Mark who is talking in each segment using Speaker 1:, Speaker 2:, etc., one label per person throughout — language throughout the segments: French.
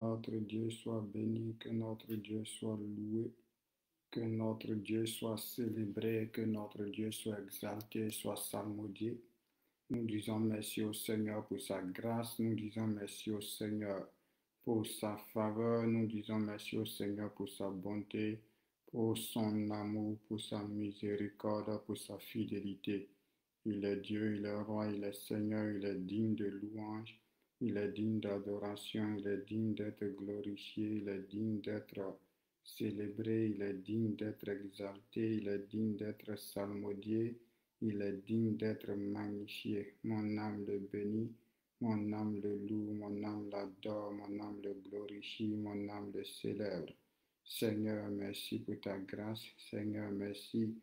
Speaker 1: Notre Dieu soit béni, que notre Dieu soit loué, que notre Dieu soit célébré, que notre Dieu soit exalté, soit salmodié. Nous disons merci au Seigneur pour sa grâce, nous disons merci au Seigneur pour sa faveur, nous disons merci au Seigneur pour sa bonté, pour son amour, pour sa miséricorde, pour sa fidélité. Il est Dieu, il est roi, il est Seigneur, il est digne de louange, il est digne d'adoration, il est digne d'être glorifié, il est digne d'être célébré, il est digne d'être exalté, il est digne d'être salmodié, il est digne d'être magnifié. Mon âme le bénit, mon âme le loue, mon âme l'adore, mon âme le glorifie, mon âme le célèbre. Seigneur, merci pour ta grâce. Seigneur, merci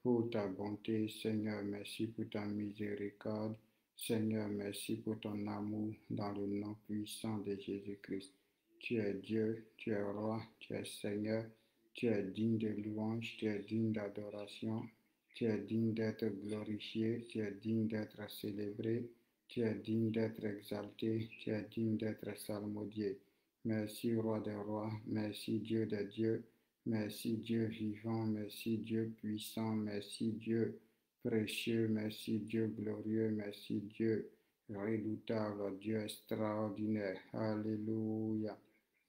Speaker 1: pour ta bonté. Seigneur, merci pour ta miséricorde. Seigneur, merci pour ton amour dans le nom puissant de Jésus-Christ. Tu es Dieu, tu es roi, tu es Seigneur, tu es digne de louange, tu es digne d'adoration, tu es digne d'être glorifié, tu es digne d'être célébré, tu es digne d'être exalté, tu es digne d'être salmodié. Merci, roi des rois, merci, Dieu des dieux, merci, Dieu vivant, merci, Dieu puissant, merci, Dieu précieux, merci, Dieu glorieux, merci, Dieu redoutable, Dieu extraordinaire. Alléluia.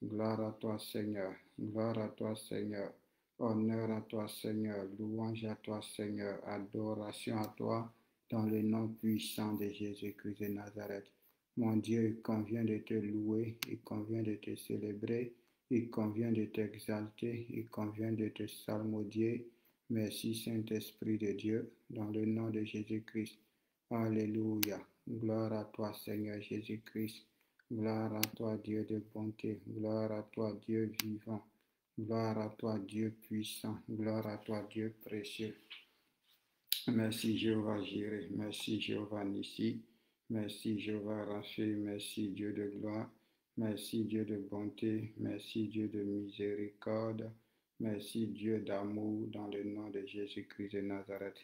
Speaker 1: Gloire à toi, Seigneur. Gloire à toi, Seigneur. Honneur à toi, Seigneur. Louange à toi, Seigneur. Adoration à toi dans le nom puissant de Jésus-Christ de Nazareth. Mon Dieu, il convient de te louer, il convient de te célébrer, il convient de t'exalter, il convient de te salmodier. Merci, Saint-Esprit de Dieu, dans le nom de Jésus-Christ. Alléluia. Gloire à toi, Seigneur Jésus-Christ. Gloire à toi, Dieu de bonté. Gloire à toi, Dieu vivant. Gloire à toi, Dieu puissant. Gloire à toi, Dieu précieux. Merci Jéhovah Jireh, merci Jéhovah Nissi, merci Jéhovah Rapha, merci Dieu de gloire, merci Dieu de bonté, merci Dieu de miséricorde, merci Dieu d'amour dans le nom de Jésus-Christ de Nazareth.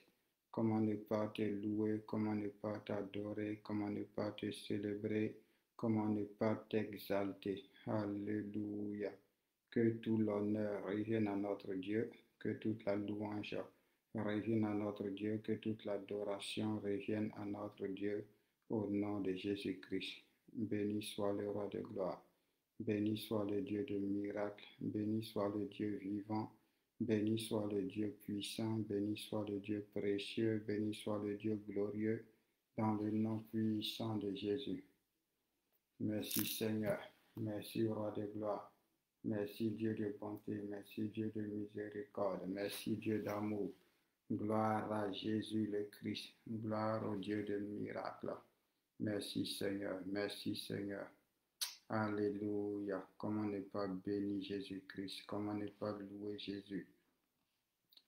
Speaker 1: Comment ne pas te louer, comment ne pas t'adorer, comment ne pas te célébrer, comment ne pas t'exalter. Alléluia. Que tout l'honneur revienne à notre Dieu, que toute la louange revienne à notre Dieu, que toute l'adoration revienne à notre Dieu au nom de Jésus-Christ. Béni soit le roi de gloire, béni soit le Dieu de miracles, béni soit le Dieu vivant, béni soit le Dieu puissant, béni soit le Dieu précieux, béni soit le Dieu glorieux, dans le nom puissant de Jésus. Merci Seigneur, merci roi de gloire, merci Dieu de bonté, merci Dieu de miséricorde, merci Dieu d'amour. Gloire à Jésus le Christ, gloire au Dieu de miracles. Merci Seigneur, merci Seigneur. Alléluia. Comment ne pas bénir Jésus-Christ, comment ne pas louer Jésus.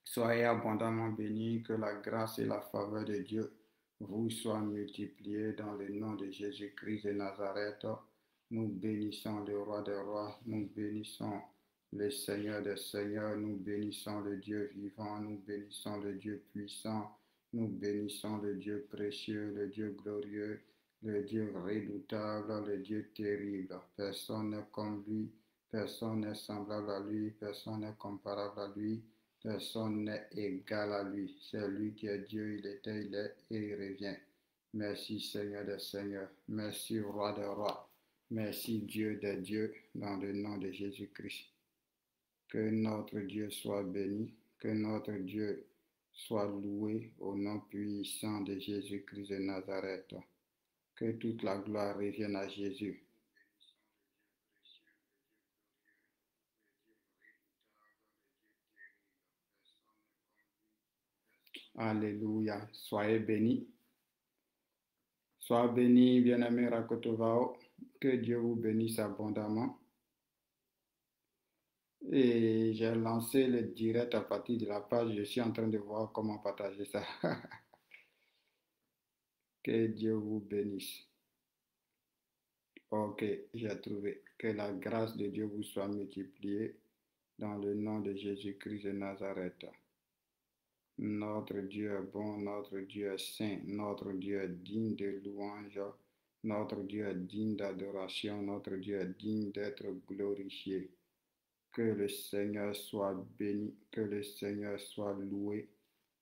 Speaker 1: Soyez abondamment bénis, que la grâce et la faveur de Dieu vous soient multipliées dans le nom de Jésus-Christ de Nazareth. Nous bénissons le roi des rois, nous bénissons le Seigneur des seigneurs, nous bénissons le Dieu vivant, nous bénissons le Dieu puissant, nous bénissons le Dieu précieux, le Dieu glorieux, le Dieu redoutable, le Dieu terrible. Personne n'est comme lui, personne n'est semblable à lui, personne n'est comparable à lui. Personne n'est égal à lui. C'est lui qui est Dieu, il était, il est et il revient. Merci Seigneur des Seigneurs. Merci Roi des Rois. Merci Dieu des dieux dans le nom de Jésus-Christ. Que notre Dieu soit béni, que notre Dieu soit loué au nom puissant de Jésus-Christ de Nazareth. Que toute la gloire revienne à Jésus. Alléluia. Soyez bénis. Sois béni, bien-aimé Rakotovao. Que Dieu vous bénisse abondamment. Et j'ai lancé le direct à partir de la page. Je suis en train de voir comment partager ça. Que Dieu vous bénisse. Ok, j'ai trouvé. Que la grâce de Dieu vous soit multipliée dans le nom de Jésus-Christ de Nazareth. Notre Dieu est bon, notre Dieu est saint, notre Dieu est digne de louange, Notre Dieu est digne d'adoration, notre Dieu est digne d'être glorifié. Que le Seigneur soit béni, que le Seigneur soit loué,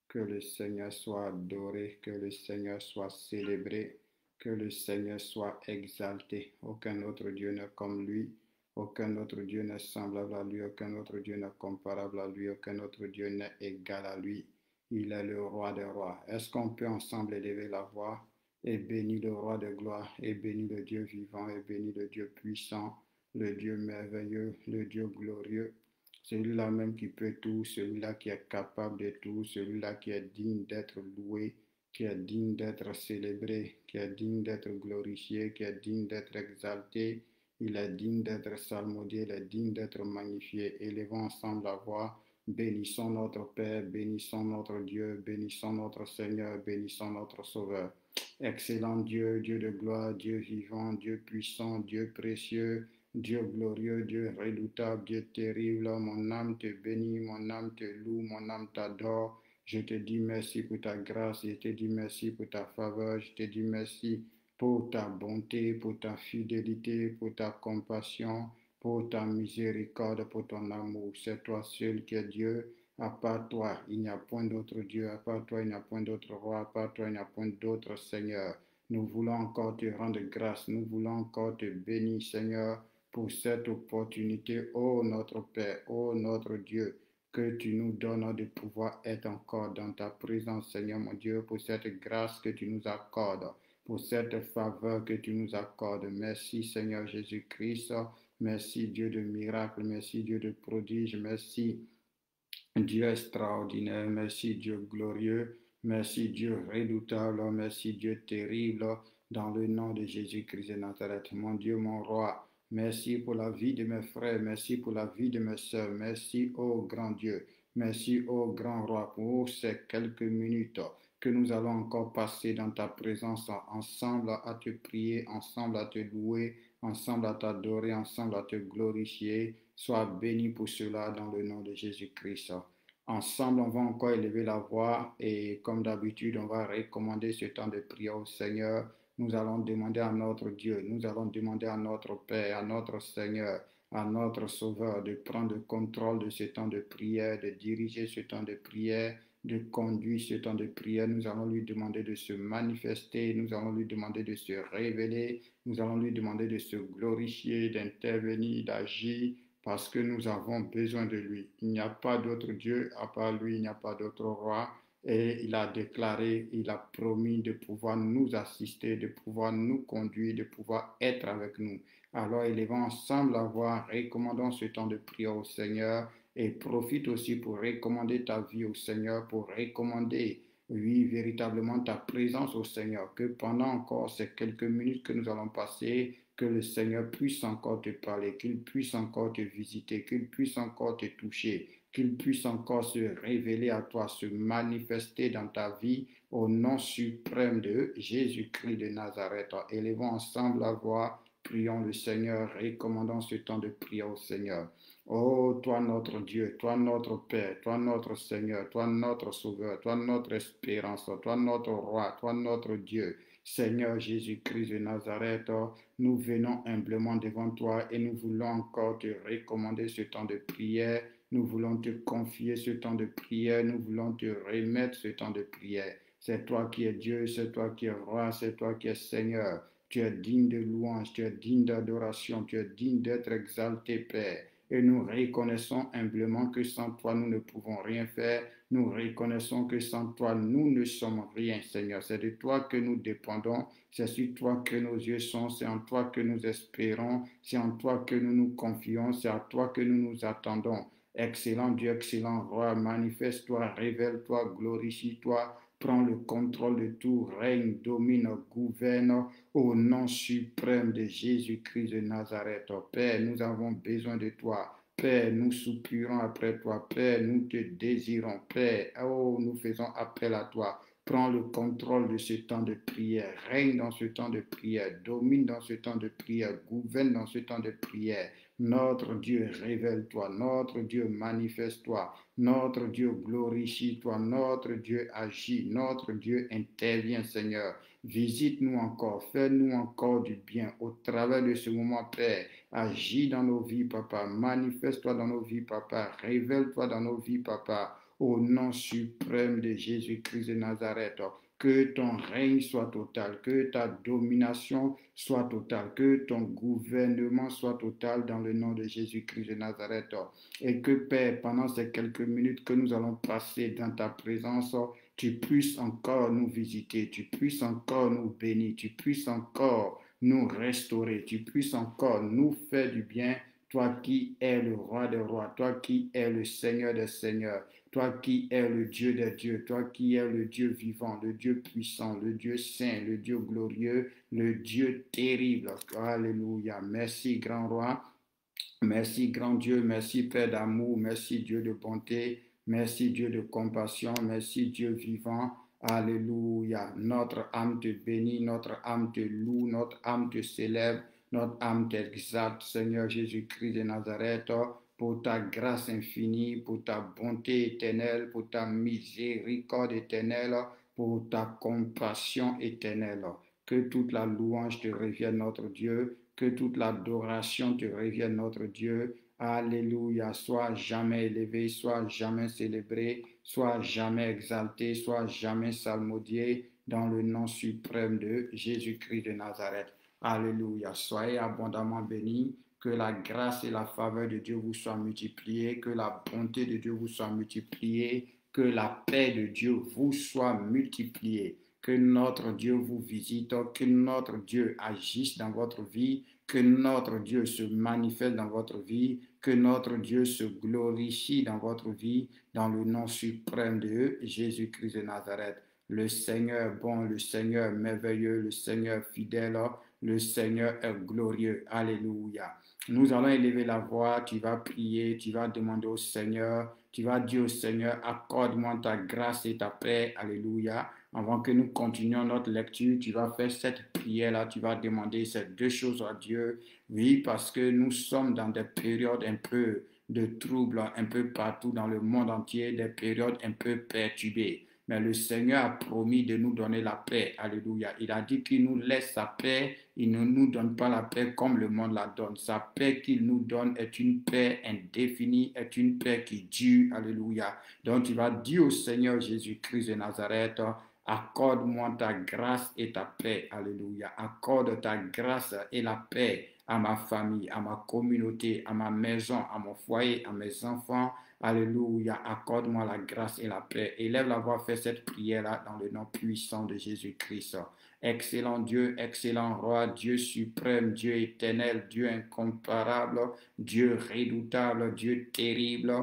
Speaker 1: que le Seigneur soit adoré, que le Seigneur soit célébré, que le Seigneur soit exalté. Aucun autre Dieu n'est comme lui, aucun autre Dieu n'est semblable à lui, aucun autre Dieu n'est comparable à lui, aucun autre Dieu n'est égal à lui. Il est le roi des rois. Est-ce qu'on peut ensemble élever la voix et bénir le roi de gloire, et bénir le Dieu vivant, et bénir le Dieu puissant, le Dieu merveilleux, le Dieu glorieux, celui-là même qui peut tout, celui-là qui est capable de tout, celui-là qui est digne d'être loué, qui est digne d'être célébré, qui est digne d'être glorifié, qui est digne d'être exalté. Il est digne d'être salmodié, il est digne d'être magnifié. Élevons ensemble la voix. Bénissons notre Père, bénissons notre Dieu, bénissons notre Seigneur, bénissons notre Sauveur. Excellent Dieu, Dieu de gloire, Dieu vivant, Dieu puissant, Dieu précieux, Dieu glorieux, Dieu redoutable, Dieu terrible, mon âme te bénit, mon âme te loue, mon âme t'adore. Je te dis merci pour ta grâce, je te dis merci pour ta faveur, je te dis merci pour ta bonté, pour ta fidélité, pour ta compassion, pour ta miséricorde, pour ton amour. C'est toi seul qui es Dieu. À part toi, il n'y a point d'autre Dieu. À part toi, il n'y a point d'autre roi. À part toi, il n'y a point d'autre Seigneur. Nous voulons encore te rendre grâce. Nous voulons encore te bénir, Seigneur, pour cette opportunité, ô notre Père, ô notre Dieu, que tu nous donnes de pouvoir être encore dans ta présence, Seigneur mon Dieu, pour cette grâce que tu nous accordes, pour cette faveur que tu nous accordes. Merci, Seigneur Jésus-Christ. Merci, Dieu de miracles. Merci, Dieu de prodiges. Merci, Dieu extraordinaire, merci Dieu glorieux, merci Dieu redoutable, merci Dieu terrible, dans le nom de Jésus-Christ de Nazareth. Mon Dieu, mon roi, merci pour la vie de mes frères, merci pour la vie de mes sœurs, merci ô grand Dieu, merci ô grand roi pour ces quelques minutes que nous allons encore passer dans ta présence ensemble à te prier, ensemble à te louer, ensemble à t'adorer, ensemble à te glorifier. Sois béni pour cela dans le nom de Jésus-Christ. Ensemble, on va encore élever la voix et comme d'habitude, on va recommander ce temps de prière au Seigneur. Nous allons demander à notre Dieu, nous allons demander à notre Père, à notre Seigneur, à notre Sauveur de prendre le contrôle de ce temps de prière, de diriger ce temps de prière, de conduire ce temps de prière. Nous allons lui demander de se manifester, nous allons lui demander de se révéler, nous allons lui demander de se glorifier, d'intervenir, d'agir, parce que nous avons besoin de lui. Il n'y a pas d'autre Dieu à part lui, il n'y a pas d'autre roi. Et il a déclaré, il a promis de pouvoir nous assister, de pouvoir nous conduire, de pouvoir être avec nous. Alors élevons ensemble la voix, recommandons ce temps de prière au Seigneur et profite aussi pour recommander ta vie au Seigneur, pour recommander, oui, véritablement ta présence au Seigneur, que pendant encore ces quelques minutes que nous allons passer, que le Seigneur puisse encore te parler, qu'il puisse encore te visiter, qu'il puisse encore te toucher, qu'il puisse encore se révéler à toi, se manifester dans ta vie au nom suprême de Jésus-Christ de Nazareth. Élevons ensemble la voix, prions le Seigneur, recommandons ce temps de prière au Seigneur. Oh, toi notre Dieu, toi notre Père, toi notre Seigneur, toi notre Sauveur, toi notre espérance, toi notre Roi, toi notre Dieu. Seigneur Jésus-Christ de Nazareth, nous venons humblement devant toi et nous voulons encore te recommander ce temps de prière. Nous voulons te confier ce temps de prière. Nous voulons te remettre ce temps de prière. C'est toi qui es Dieu, c'est toi qui es roi, c'est toi qui es Seigneur. Tu es digne de louange, tu es digne d'adoration, tu es digne d'être exalté, Père. Et nous reconnaissons humblement que sans toi, nous ne pouvons rien faire. Nous reconnaissons que sans toi, nous ne sommes rien, Seigneur. C'est de toi que nous dépendons. C'est sur toi que nos yeux sont. C'est en toi que nous espérons. C'est en toi que nous nous confions. C'est à toi que nous nous attendons. Excellent Dieu, excellent Roi, manifeste-toi, révèle-toi, glorifie-toi. Prends le contrôle de tout, règne, domine, gouverne au nom suprême de Jésus-Christ de Nazareth. Père, nous avons besoin de toi. Père, nous soupirons après toi. Père, nous te désirons. Père, oh, nous faisons appel à toi. Prends le contrôle de ce temps de prière. Règne dans ce temps de prière. Domine dans ce temps de prière. Gouverne dans ce temps de prière. Notre Dieu, révèle-toi. Notre Dieu, manifeste-toi. Notre Dieu, glorifie-toi. Notre Dieu, agit. Notre Dieu, intervient, Seigneur. Visite-nous encore, fais-nous encore du bien au travers de ce moment, Père. Agis dans nos vies, Papa. Manifeste-toi dans nos vies, Papa. Révèle-toi dans nos vies, Papa. Au nom suprême de Jésus-Christ de Nazareth. Que ton règne soit total, que ta domination soit totale, que ton gouvernement soit total dans le nom de Jésus-Christ de Nazareth. Et que, Père, pendant ces quelques minutes que nous allons passer dans ta présence, tu puisses encore nous visiter, tu puisses encore nous bénir, tu puisses encore nous restaurer, tu puisses encore nous faire du bien, toi qui es le roi des rois, toi qui es le Seigneur des seigneurs, toi qui es le Dieu des dieux, toi qui es le Dieu vivant, le Dieu puissant, le Dieu saint, le Dieu glorieux, le Dieu terrible. Alléluia. Merci, grand roi. Merci, grand Dieu. Merci, Père d'amour. Merci, Dieu de bonté. Merci, Dieu de compassion. Merci, Dieu vivant. Alléluia. Notre âme te bénit, notre âme te loue, notre âme te célèbre, notre âme t'exalte, Seigneur Jésus-Christ de Nazareth, pour ta grâce infinie, pour ta bonté éternelle, pour ta miséricorde éternelle, pour ta compassion éternelle. Que toute la louange te revienne, notre Dieu, que toute l'adoration te revienne, notre Dieu. Alléluia. Sois jamais élevé, sois jamais célébré, sois jamais exalté, sois jamais salmodié dans le nom suprême de Jésus-Christ de Nazareth. Alléluia. Soyez abondamment bénis. Que la grâce et la faveur de Dieu vous soient multipliées, que la bonté de Dieu vous soit multipliée, que la paix de Dieu vous soit multipliée. Que notre Dieu vous visite, que notre Dieu agisse dans votre vie, que notre Dieu se manifeste dans votre vie, que notre Dieu se glorifie dans votre vie, dans le nom suprême de Jésus-Christ de Nazareth. Le Seigneur bon, le Seigneur merveilleux, le Seigneur fidèle, le Seigneur est glorieux. Alléluia. Nous allons élever la voix, tu vas prier, tu vas demander au Seigneur, tu vas dire au Seigneur, accorde-moi ta grâce et ta paix. Alléluia. Avant que nous continuions notre lecture, tu vas faire cette prière-là, tu vas demander ces deux choses à Dieu. Oui, parce que nous sommes dans des périodes un peu de troubles, un peu partout dans le monde entier, des périodes un peu perturbées. Mais le Seigneur a promis de nous donner la paix. Alléluia. Il a dit qu'il nous laisse sa paix. Il ne nous donne pas la paix comme le monde la donne. Sa paix qu'il nous donne est une paix indéfinie, est une paix qui dure. Alléluia. Donc tu vas dire au Seigneur Jésus-Christ de Nazareth, accorde-moi ta grâce et ta paix. Alléluia. Accorde ta grâce et la paix à ma famille, à ma communauté, à ma maison, à mon foyer, à mes enfants. Alléluia. Accorde-moi la grâce et la paix. Élève la voix, fais cette prière-là dans le nom puissant de Jésus-Christ. Excellent Dieu, excellent roi, Dieu suprême, Dieu éternel, Dieu incomparable, Dieu redoutable, Dieu terrible.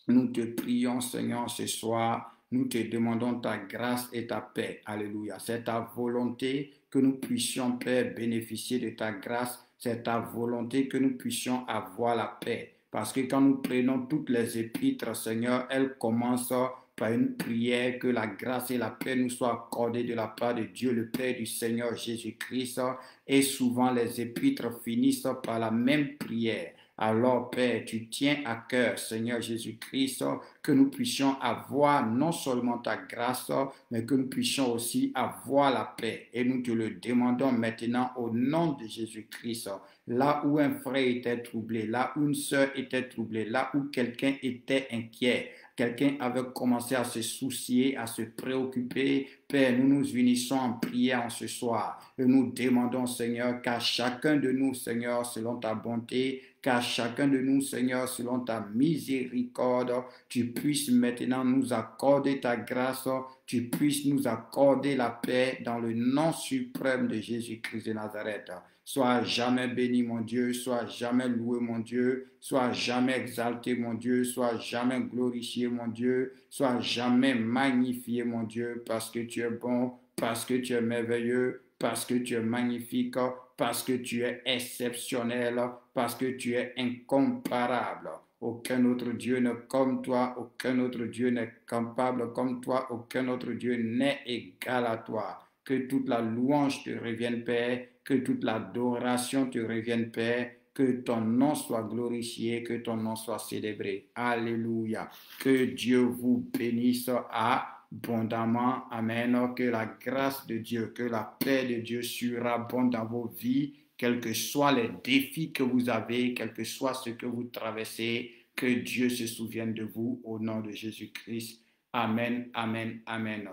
Speaker 1: Nous te prions, Seigneur, ce soir. Nous te demandons ta grâce et ta paix. Alléluia. C'est ta volonté que nous puissions, Père, bénéficier de ta grâce. C'est ta volonté que nous puissions avoir la paix. Parce que quand nous prenons toutes les épîtres, Seigneur, elles commencent par une prière que la grâce et la paix nous soient accordées de la part de Dieu, le Père du Seigneur Jésus-Christ. Et souvent, les épîtres finissent par la même prière. Alors, Père, tu tiens à cœur, Seigneur Jésus-Christ, que nous puissions avoir non seulement ta grâce, mais que nous puissions aussi avoir la paix. Et nous te le demandons maintenant au nom de Jésus-Christ. Là où un frère était troublé, là où une sœur était troublée, là où quelqu'un était inquiet, quelqu'un avait commencé à se soucier, à se préoccuper. Père, nous nous unissons en prière en ce soir et nous demandons, Seigneur, qu'à chacun de nous, Seigneur, selon ta bonté, qu'à chacun de nous, Seigneur, selon ta miséricorde, tu puisses maintenant nous accorder ta grâce, tu puisses nous accorder la paix dans le nom suprême de Jésus-Christ de Nazareth. Sois jamais béni, mon Dieu, sois jamais loué, mon Dieu, sois jamais exalté, mon Dieu, sois jamais glorifié, mon Dieu, sois jamais magnifié, mon Dieu, parce que tu es bon, parce que tu es merveilleux, parce que tu es magnifique, parce que tu es exceptionnel, parce que tu es incomparable. Aucun autre Dieu n'est comme toi, aucun autre Dieu n'est capable comme toi, aucun autre Dieu n'est égal à toi. Que toute la louange te revienne, Père, que toute l'adoration te revienne, Père, que ton nom soit glorifié, que ton nom soit célébré. Alléluia. Que Dieu vous bénisse abondamment. Amen. Que la grâce de Dieu, que la paix de Dieu surabonde dans vos vies, quels que soient les défis que vous avez, quel que soit ce que vous traversez, que Dieu se souvienne de vous au nom de Jésus-Christ. Amen, amen, amen.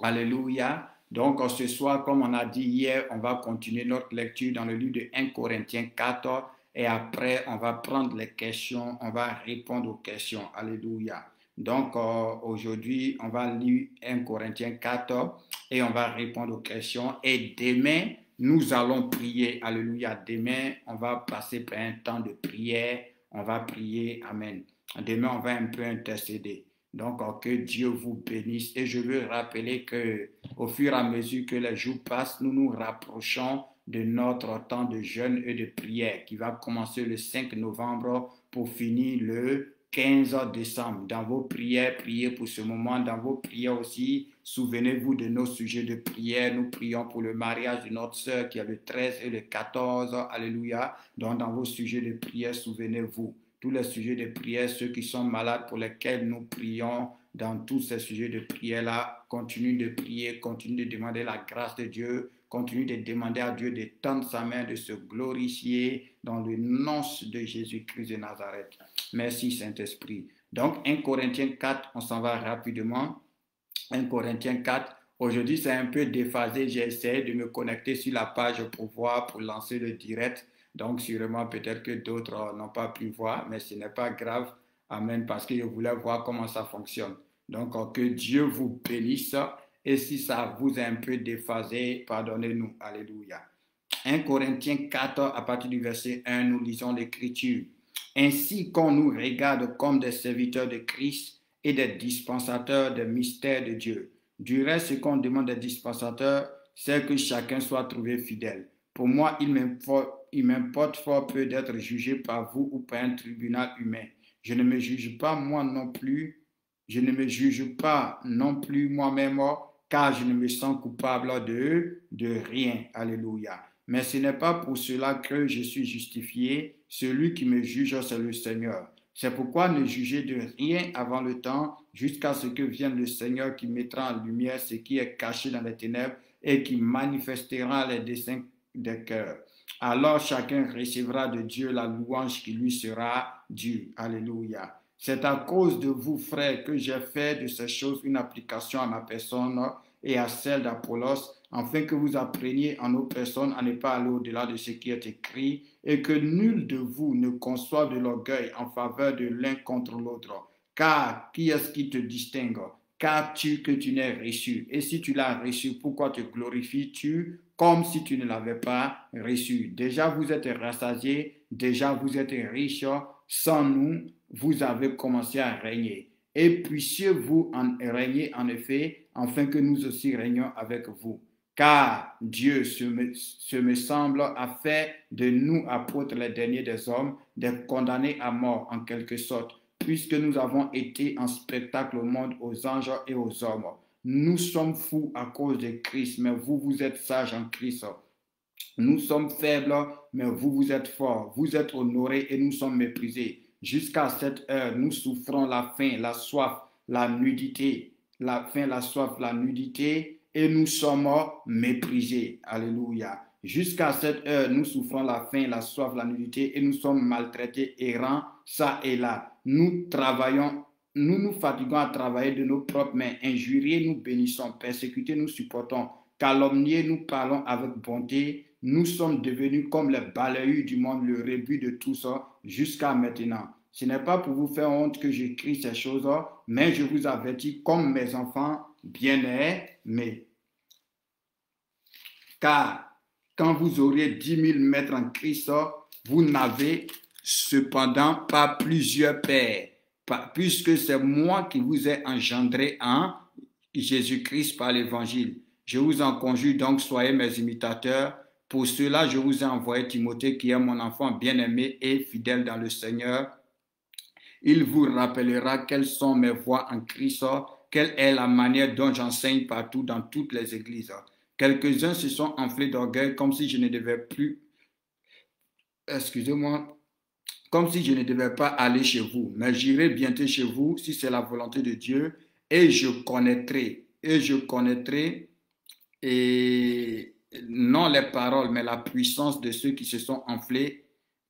Speaker 1: Alléluia. Donc, ce soir, comme on a dit hier, on va continuer notre lecture dans le livre de 1 Corinthiens 4 et après, on va prendre les questions, on va répondre aux questions. Alléluia. Donc, aujourd'hui, on va lire 1 Corinthiens 4 et on va répondre aux questions. Et demain, nous allons prier. Alléluia. Demain, on va passer par un temps de prière. On va prier. Amen. Demain, on va un peu intercéder. Donc, que Dieu vous bénisse. Et je veux rappeler que au fur et à mesure que les jours passent, nous nous rapprochons de notre temps de jeûne et de prière qui va commencer le 5 novembre pour finir le 15 décembre. Dans vos prières, priez pour ce moment. Dans vos prières aussi, souvenez-vous de nos sujets de prière. Nous prions pour le mariage de notre sœur qui est le 13 et le 14. Alléluia. Donc, dans vos sujets de prière, souvenez-vous. Tous les sujets de prière, ceux qui sont malades pour lesquels nous prions, dans tous ces sujets de prière-là, continuez de prier, continuez de demander la grâce de Dieu, continuez de demander à Dieu de tendre sa main, de se glorifier dans le nom de Jésus-Christ de Nazareth. Merci Saint-Esprit. Donc 1 Corinthiens 4, on s'en va rapidement. 1 Corinthiens 4, aujourd'hui c'est un peu déphasé, j'ai essayé de me connecter sur la page pour voir, pour lancer le direct. Donc, sûrement, peut-être que d'autres n'ont pas pu voir, mais ce n'est pas grave. Amen, parce que je voulais voir comment ça fonctionne. Donc, que Dieu vous bénisse. Et si ça vous a un peu déphasé, pardonnez-nous. Alléluia. 1 Corinthiens 4, à partir du verset 1, nous lisons l'Écriture. Ainsi qu'on nous regarde comme des serviteurs de Christ et des dispensateurs des mystères de Dieu. Du reste, ce qu'on demande des dispensateurs, c'est que chacun soit trouvé fidèle. Pour moi, il m'importe fort peu d'être jugé par vous ou par un tribunal humain. Je ne me juge pas moi non plus. Je ne me juge pas non plus moi-même, car je ne me sens coupable de rien. Alléluia. Mais ce n'est pas pour cela que je suis justifié. Celui qui me juge, c'est le Seigneur. C'est pourquoi ne jugez de rien avant le temps, jusqu'à ce que vienne le Seigneur qui mettra en lumière ce qui est caché dans les ténèbres et qui manifestera les desseins des cœurs. Alors chacun recevra de Dieu la louange qui lui sera due. Alléluia. C'est à cause de vous, frères, que j'ai fait de ces choses une application à ma personne et à celle d'Apollos, afin que vous appreniez en nos personnes à ne pas aller au-delà de ce qui est écrit, et que nul de vous ne conçoive de l'orgueil en faveur de l'un contre l'autre. Car qui est-ce qui te distingue? Qu'as-tu que tu n'aies reçu? Et si tu l'as reçu, pourquoi te glorifies-tu comme si tu ne l'avais pas reçu? Déjà vous êtes rassasiés, déjà vous êtes riches, sans nous, vous avez commencé à régner. Et puissiez-vous en régner en effet, afin que nous aussi régnions avec vous. Car Dieu, ce me semble, a fait de nous apôtres les derniers des hommes, des condamnés à mort en quelque sorte, puisque nous avons été en spectacle au monde, aux anges et aux hommes. Nous sommes fous à cause de Christ, mais vous, vous êtes sages en Christ. Nous sommes faibles, mais vous, vous êtes forts. Vous êtes honorés et nous sommes méprisés. Jusqu'à cette heure, nous souffrons la faim, la soif, la nudité. La faim, la soif, la nudité, et nous sommes méprisés. Alléluia. Jusqu'à cette heure, nous souffrons la faim, la soif, la nudité, et nous sommes maltraités, errants, ça et là. Nous travaillons, nous nous fatiguons à travailler de nos propres mains. Injuriés, nous bénissons. Persécutés, nous supportons. Calomniés, nous parlons avec bonté. Nous sommes devenus comme les balayeurs du monde, le rebut de tout ça, jusqu'à maintenant. Ce n'est pas pour vous faire honte que j'écris ces choses, mais je vous avertis comme mes enfants bien-aimés. Car quand vous aurez 10 000 maîtres en Christ, vous n'avez cependant pas plusieurs pères, puisque c'est moi qui vous ai engendré en Jésus-Christ par l'évangile. Je vous en conjure donc, soyez mes imitateurs. Pour cela, je vous ai envoyé Timothée, qui est mon enfant bien-aimé et fidèle dans le Seigneur. Il vous rappellera quelles sont mes voies en Christ, quelle est la manière dont j'enseigne partout dans toutes les églises. Quelques-uns se sont enflés d'orgueil comme si je ne devais plus, comme si je ne devais pas aller chez vous. Mais j'irai bientôt chez vous si c'est la volonté de Dieu. et je connaîtrai, et non les paroles, mais la puissance de ceux qui se sont enflés,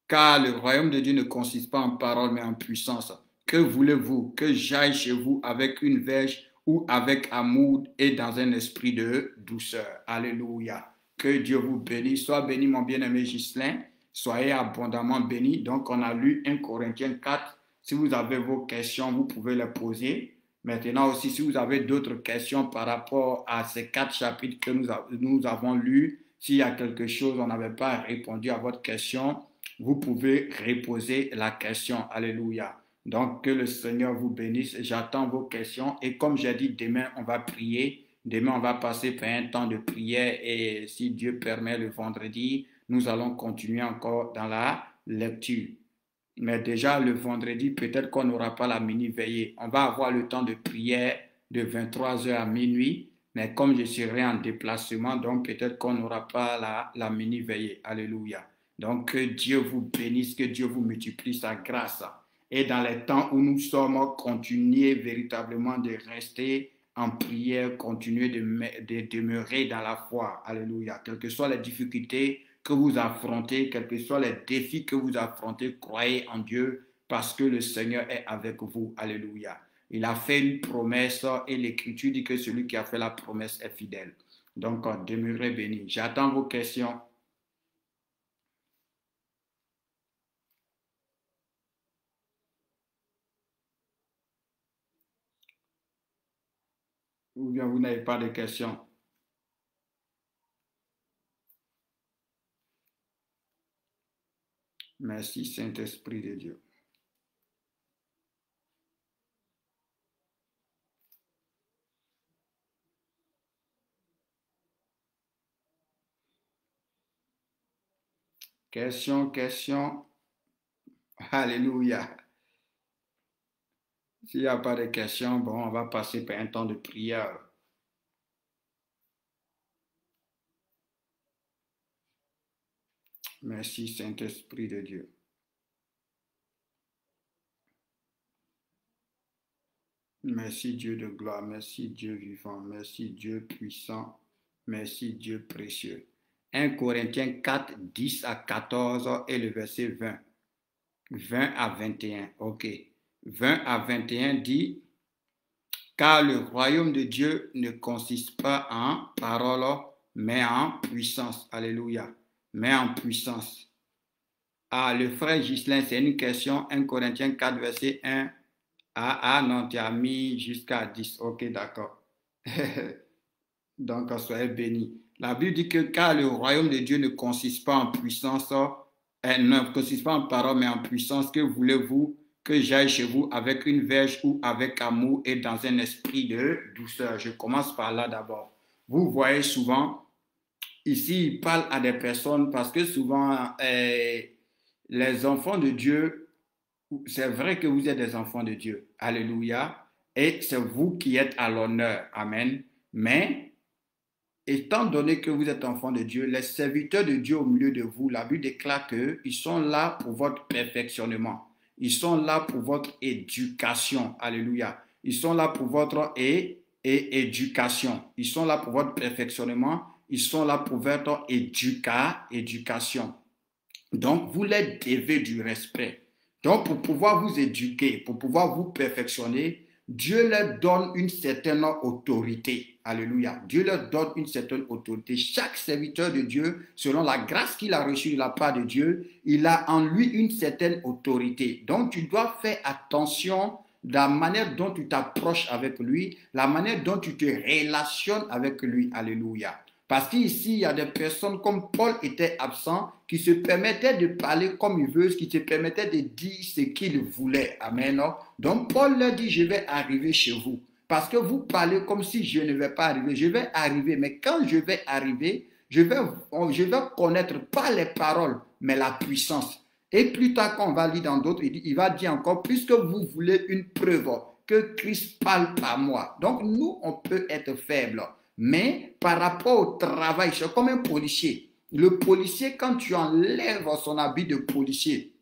Speaker 1: car le royaume de Dieu ne consiste pas en paroles, mais en puissance. Que voulez-vous? Que j'aille chez vous avec une verge ou avec amour et dans un esprit de douceur? Alléluia. Que Dieu vous bénisse. Sois béni, mon bien-aimé Ghislain. Soyez abondamment bénis. Donc, on a lu 1 Corinthiens 4. Si vous avez vos questions, vous pouvez les poser. Maintenant aussi, si vous avez d'autres questions par rapport à ces 4 chapitres que nous avons lus, s'il y a quelque chose, on n'avait pas répondu à votre question, vous pouvez reposer la question. Alléluia. Donc, que le Seigneur vous bénisse. J'attends vos questions. Et comme j'ai dit, demain, on va prier. Demain, on va passer par un temps de prière. Et si Dieu permet, le vendredi, nous allons continuer encore dans la lecture. Mais déjà, le vendredi, peut-être qu'on n'aura pas la mini-veillée. On va avoir le temps de prière de 23h à minuit. Mais comme je serai en déplacement, donc peut-être qu'on n'aura pas la mini-veillée. Alléluia. Donc, que Dieu vous bénisse, que Dieu vous multiplie sa grâce. Et dans les temps où nous sommes, continuez véritablement de rester en prière, continuez de demeurer dans la foi. Alléluia. Quelles que soient les difficultés que vous affrontez, quels que soient les défis que vous affrontez, croyez en Dieu parce que le Seigneur est avec vous. Alléluia. Il a fait une promesse et l'Écriture dit que celui qui a fait la promesse est fidèle. Donc, demeurez bénis. J'attends vos questions. Ou bien vous n'avez pas de questions. Merci, Saint-Esprit de Dieu. Question. Alléluia. S'il n'y a pas de questions, bon, on va passer par un temps de prière. Merci, Saint-Esprit de Dieu. Merci, Dieu de gloire. Merci, Dieu vivant. Merci, Dieu puissant. Merci, Dieu précieux. 1 Corinthiens 4, 10 à 14 et le verset 20. 20 à 21. OK. 20 à 21 dit, car le royaume de Dieu ne consiste pas en parole, mais en puissance. Alléluia. Mais en puissance. Ah, le frère Ghislain, c'est une question. 1 Corinthiens 4, verset 1. Non, tu as mis jusqu'à 10. OK, d'accord. Donc, soyez bénis. La Bible dit que car le royaume de Dieu ne consiste pas en puissance, ne consiste pas en parole, mais en puissance, que voulez-vous que j'aille chez vous avec une verge ou avec amour et dans un esprit de douceur? Je commence par là d'abord. Vous voyez souvent, ici, il parle à des personnes parce que souvent, les enfants de Dieu, c'est vrai que vous êtes des enfants de Dieu. Alléluia. Et c'est vous qui êtes à l'honneur. Amen. Mais, étant donné que vous êtes enfants de Dieu, les serviteurs de Dieu au milieu de vous, la Bible déclare qu'ils sont là pour votre perfectionnement. Ils sont là pour votre éducation. Alléluia. Ils sont là pour votre éducation. Ils sont là pour votre perfectionnement. Ils sont là pour votre éducation. Donc, vous leur devez du respect. Donc, pour pouvoir vous éduquer, pour pouvoir vous perfectionner, Dieu leur donne une certaine autorité. Alléluia. Dieu leur donne une certaine autorité. Chaque serviteur de Dieu, selon la grâce qu'il a reçue de la part de Dieu, il a en lui une certaine autorité. Donc, tu dois faire attention de la manière dont tu t'approches avec lui, la manière dont tu te relationnes avec lui. Alléluia. Parce qu'ici, il y a des personnes comme Paul était absent, qui se permettaient de parler comme ils veulent, qui se permettaient de dire ce qu'ils voulaient. Amen. Donc Paul leur dit, je vais arriver chez vous. Parce que vous parlez comme si je ne vais pas arriver. Je vais arriver, mais quand je vais arriver, je vais connaître pas les paroles, mais la puissance. Et plus tard, quand on va lire dans d'autres, il va dire encore, puisque vous voulez une preuve que Christ parle par moi. Donc nous, on peut être faibles. Mais par rapport au travail, c'est comme un policier. Le policier, quand tu enlèves son habit de policier,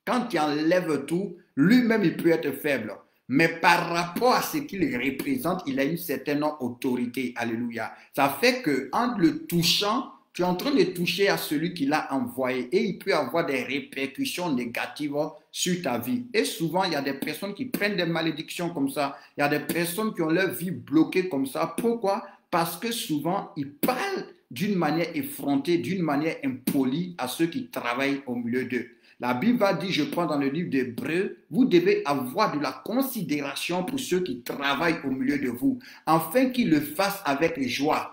Speaker 1: quand tu enlèves tout, lui-même, il peut être faible. mais par rapport à ce qu'il représente, il a une certaine autorité. Alléluia. Ça fait que en le touchant, tu es en train de toucher à celui qui l'a envoyé et il peut avoir des répercussions négatives sur ta vie. Et souvent, il y a des personnes qui prennent des malédictions comme ça. Il y a des personnes qui ont leur vie bloquée comme ça. Pourquoi? Parce que souvent, ils parlent d'une manière effrontée, d'une manière impolie à ceux qui travaillent au milieu d'eux. La Bible va dire, je prends dans le livre d'Hébreux, vous devez avoir de la considération pour ceux qui travaillent au milieu de vous, afin qu'ils le fassent avec joie.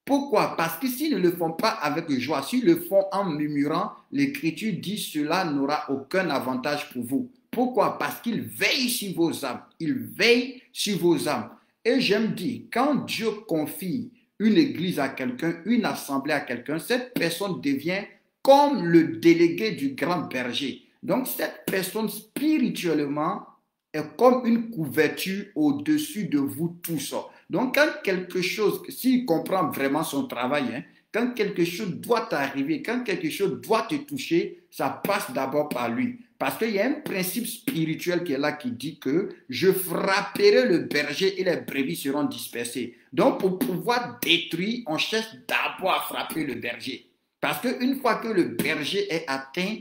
Speaker 1: Pourquoi? Parce que s'ils ne le font pas avec joie, s'ils le font en murmurant, l'Écriture dit cela n'aura aucun avantage pour vous. Pourquoi? Parce qu'il veille sur vos âmes. Il veille sur vos âmes. Et j'aime dire, quand Dieu confie une église à quelqu'un, une assemblée à quelqu'un, cette personne devient comme le délégué du grand berger. Donc cette personne spirituellement est comme une couverture au-dessus de vous tous. Donc, quand quelque chose, s'il comprend vraiment son travail, hein, quand quelque chose doit t'arriver, quand quelque chose doit te toucher, ça passe d'abord par lui. Parce qu'il y a un principe spirituel qui est là qui dit que je frapperai le berger et les brebis seront dispersées. Donc, pour pouvoir détruire, on cherche d'abord à frapper le berger. Parce qu'une fois que le berger est atteint,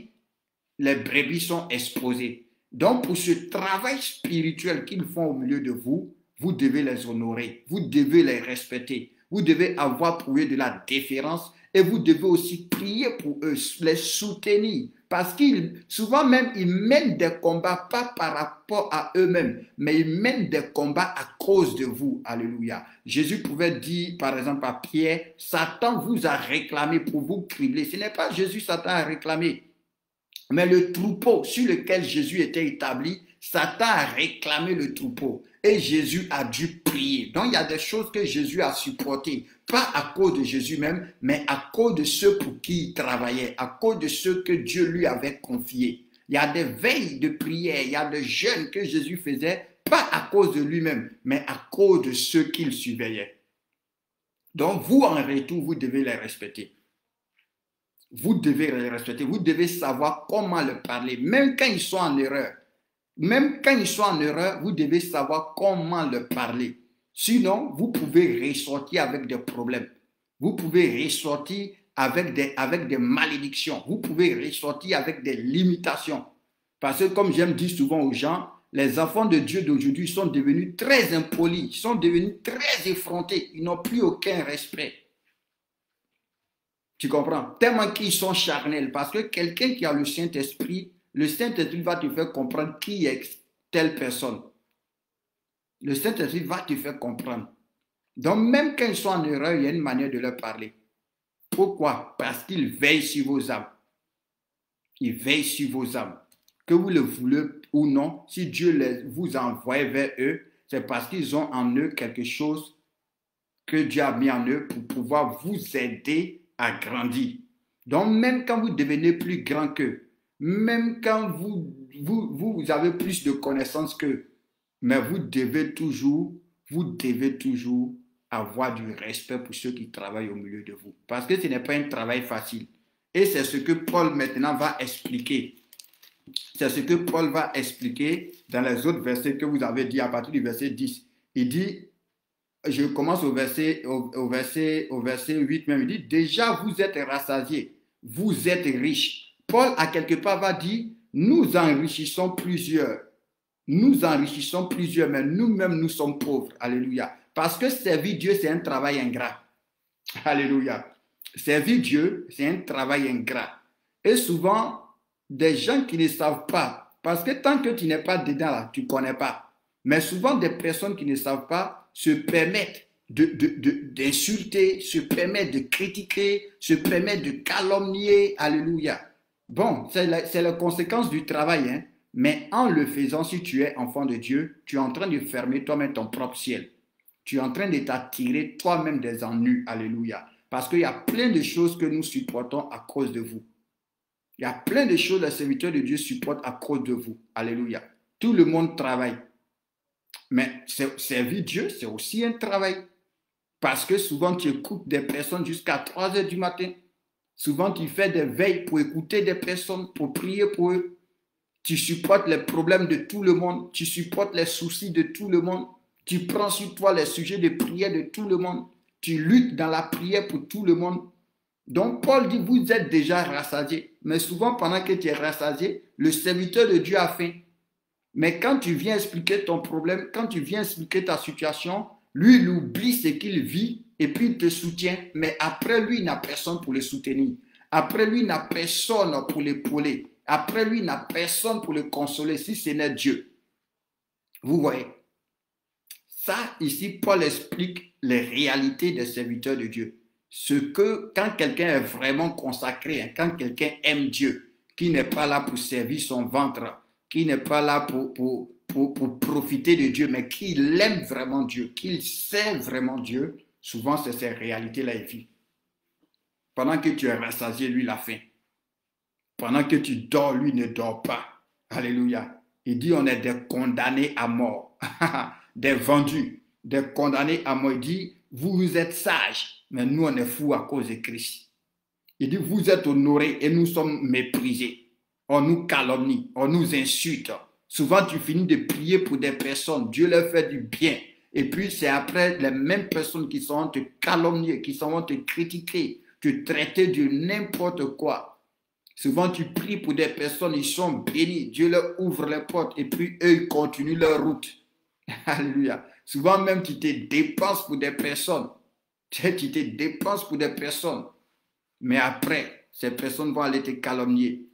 Speaker 1: les brebis sont exposées. Donc, pour ce travail spirituel qu'ils font au milieu de vous, vous devez les honorer, vous devez les respecter, vous devez avoir pour eux de la déférence et vous devez aussi prier pour eux, les soutenir. Parce qu'ils, souvent même, ils mènent des combats pas par rapport à eux-mêmes, mais ils mènent des combats à cause de vous. Alléluia. Jésus pouvait dire, par exemple, à Pierre, Satan vous a réclamé pour vous cribler. Ce n'est pas Jésus, Satan a réclamé. Mais le troupeau sur lequel Jésus était établi, Satan a réclamé le troupeau et Jésus a dû prier. Donc il y a des choses que Jésus a supportées, pas à cause de Jésus même, mais à cause de ceux pour qui il travaillait, à cause de ceux que Dieu lui avait confiés. Il y a des veilles de prière, il y a des jeûnes que Jésus faisait, pas à cause de lui-même, mais à cause de ceux qu'il surveillait. Donc vous, en retour, vous devez les respecter. Vous devez les respecter, vous devez savoir comment leur parler, même quand ils sont en erreur. Même quand ils sont en erreur, vous devez savoir comment leur parler. Sinon, vous pouvez ressortir avec des problèmes. Vous pouvez ressortir avec des malédictions. Vous pouvez ressortir avec des limitations. Parce que comme j'aime dire souvent aux gens, les enfants de Dieu d'aujourd'hui sont devenus très impolis, ils sont devenus très effrontés, ils n'ont plus aucun respect. Tu comprends? Tellement qu'ils sont charnels. Parce que quelqu'un qui a le Saint-Esprit va te faire comprendre qui est telle personne. Le Saint-Esprit va te faire comprendre. Donc, même quand ils sont en erreur, il y a une manière de leur parler. Pourquoi? Parce qu'ils veillent sur vos âmes. Ils veillent sur vos âmes. Que vous le voulez ou non, si Dieu vous envoie vers eux, c'est parce qu'ils ont en eux quelque chose que Dieu a mis en eux pour pouvoir vous aider à grandir. Donc, même quand vous devenez plus grand qu'eux, même quand vous avez plus de connaissances qu'eux, mais vous devez toujours avoir du respect pour ceux qui travaillent au milieu de vous. Parce que ce n'est pas un travail facile. Et c'est ce que Paul maintenant va expliquer. C'est ce que Paul va expliquer dans les autres versets que vous avez dit à partir du verset 10. Il dit, je commence au verset 8 même, il dit, déjà vous êtes rassasiés, vous êtes riches. Paul, à quelque part, va dire, nous enrichissons plusieurs, mais nous-mêmes, nous sommes pauvres. Alléluia. Parce que servir Dieu, c'est un travail ingrat. Alléluia. Servir Dieu, c'est un travail ingrat. Et souvent, des gens qui ne savent pas, parce que tant que tu n'es pas dedans, là, tu ne connais pas. Mais souvent, des personnes qui ne savent pas se permettent d'insulter, se permettent de critiquer, se permettent de calomnier. Alléluia. Bon, c'est la conséquence du travail, hein. Mais en le faisant, si tu es enfant de Dieu, tu es en train de fermer toi-même ton propre ciel. Tu es en train de t'attirer toi-même des ennuis. Alléluia. Parce qu'il y a plein de choses que nous supportons à cause de vous. Il y a plein de choses que les serviteurs de Dieu supportent à cause de vous. Alléluia. Tout le monde travaille. Mais servir Dieu, c'est aussi un travail. Parce que souvent, tu écoutes des personnes jusqu'à 3 heures du matin. Souvent, tu fais des veilles pour écouter des personnes, pour prier pour eux. Tu supportes les problèmes de tout le monde. Tu supportes les soucis de tout le monde. Tu prends sur toi les sujets de prière de tout le monde. Tu luttes dans la prière pour tout le monde. Donc Paul dit, vous êtes déjà rassasiés. Mais souvent, pendant que tu es rassasié, le serviteur de Dieu a faim. Mais quand tu viens expliquer ton problème, quand tu viens expliquer ta situation, lui, il oublie ce qu'il vit et puis il te soutient. Mais après lui, il n'a personne pour le soutenir. Après lui, il n'a personne pour l'épauler. Après lui, il n'a personne pour le consoler si ce n'est Dieu. Vous voyez? Ça, ici, Paul explique les réalités des serviteurs de Dieu. Ce que, quand quelqu'un est vraiment consacré, quand quelqu'un aime Dieu, qui n'est pas là pour servir son ventre, qui n'est pas là pour profiter de Dieu, mais qui aime vraiment Dieu, qu'il sert vraiment Dieu, souvent c'est ces réalités-là il vit. Pendant que tu es rassasié, lui, il a faim. Pendant que tu dors, lui ne dort pas. Alléluia. Il dit on est des condamnés à mort, des vendus, des condamnés à mort. Il dit vous êtes sages, mais nous on est fous à cause de Christ. Il dit vous êtes honorés et nous sommes méprisés. On nous calomnie, on nous insulte. Souvent tu finis de prier pour des personnes, Dieu leur fait du bien. Et puis c'est après les mêmes personnes qui sont te calomnier, qui sont te critiquer, te traiter de n'importe quoi. Souvent, tu pries pour des personnes, ils sont bénis, Dieu leur ouvre les portes et puis eux, ils continuent leur route. Alléluia. Souvent même, tu te dépenses pour des personnes. Tu te dépenses pour des personnes. Mais après, ces personnes vont aller te calomnier.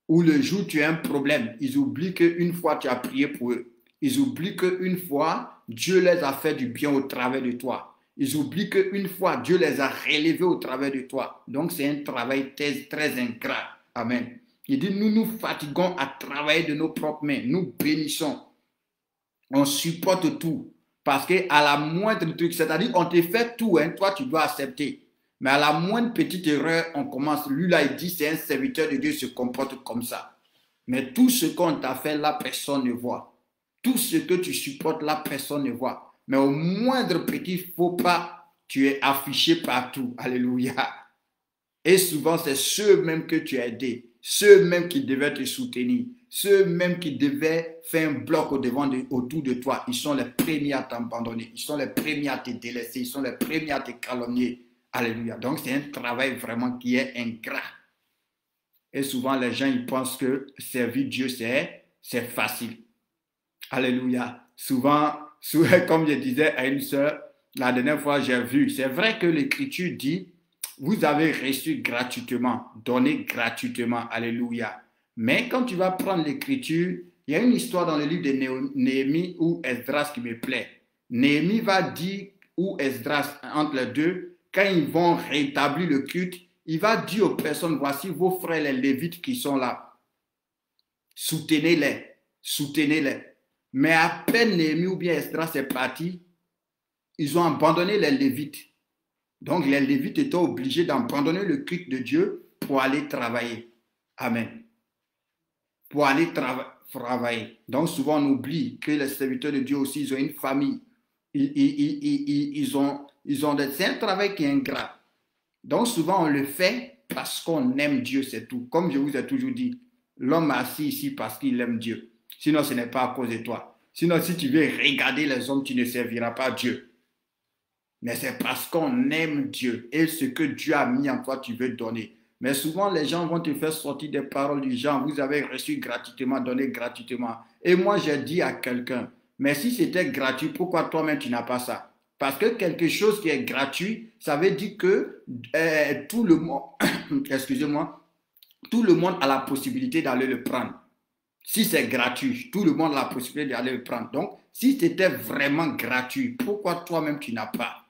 Speaker 1: Ou le jour où tu as un problème, ils oublient qu'une fois, tu as prié pour eux. Ils oublient qu'une fois, Dieu les a fait du bien au travers de toi. Ils oublient qu'une fois, Dieu les a relevés au travers de toi. Donc, c'est un travail très ingrat. Amen. Il dit, nous nous fatiguons à travailler de nos propres mains. Nous bénissons. On supporte tout. Parce qu'à la moindre truc, c'est-à-dire, on te fait tout, hein, toi, tu dois accepter. Mais à la moindre petite erreur, on commence. Lui, là, il dit, c'est un serviteur de Dieu, se comporte comme ça. Mais tout ce qu'on t'a fait, la personne ne voit. Tout ce que tu supportes, la personne ne voit. Mais au moindre petit faux pas, tu es affiché partout. Alléluia. Et souvent, c'est ceux-mêmes que tu as aidés, ceux-mêmes qui devaient te soutenir, ceux-mêmes qui devaient faire un bloc autour de toi. Ils sont les premiers à t'abandonner, ils sont les premiers à te délaisser, ils sont les premiers à te calomnier. Alléluia. Donc, c'est un travail vraiment qui est ingrat. Et souvent, les gens, ils pensent que servir Dieu, c'est facile. Alléluia. Souvent, comme je disais à une sœur, la dernière fois, j'ai vu, c'est vrai que l'Écriture dit, vous avez reçu gratuitement, donné gratuitement. Alléluia. Mais quand tu vas prendre l'Écriture, il y a une histoire dans le livre de Néhémie ou Esdras qui me plaît. Néhémie va dire, ou Esdras, entre les deux, quand ils vont rétablir le culte, il va dire aux personnes, voici vos frères les Lévites qui sont là. Soutenez-les, soutenez-les. Mais à peine Néhémie ou bien Esdras est parti, ils ont abandonné les Lévites. Donc les Lévites étaient obligés d'abandonner le culte de Dieu pour aller travailler. Amen. Pour aller travailler. Donc souvent on oublie que les serviteurs de Dieu aussi, ils ont une famille. C'est un travail qui est ingrat. Donc souvent on le fait parce qu'on aime Dieu, c'est tout. Comme je vous ai toujours dit, l'homme assis ici parce qu'il aime Dieu. Sinon, ce n'est pas à cause de toi. Sinon, si tu veux regarder les hommes, tu ne serviras pas Dieu. Mais c'est parce qu'on aime Dieu. Et ce que Dieu a mis en toi, tu veux donner. Mais souvent, les gens vont te faire sortir des paroles du genre, vous avez reçu gratuitement, donné gratuitement. Et moi, j'ai dit à quelqu'un, mais si c'était gratuit, pourquoi toi-même tu n'as pas ça? Parce que quelque chose qui est gratuit, ça veut dire que tout le monde, excusez-moi, tout le monde a la possibilité d'aller le prendre. Si c'est gratuit, tout le monde a la possibilité d'aller le prendre. Donc, si c'était vraiment gratuit, pourquoi toi-même tu n'as pas?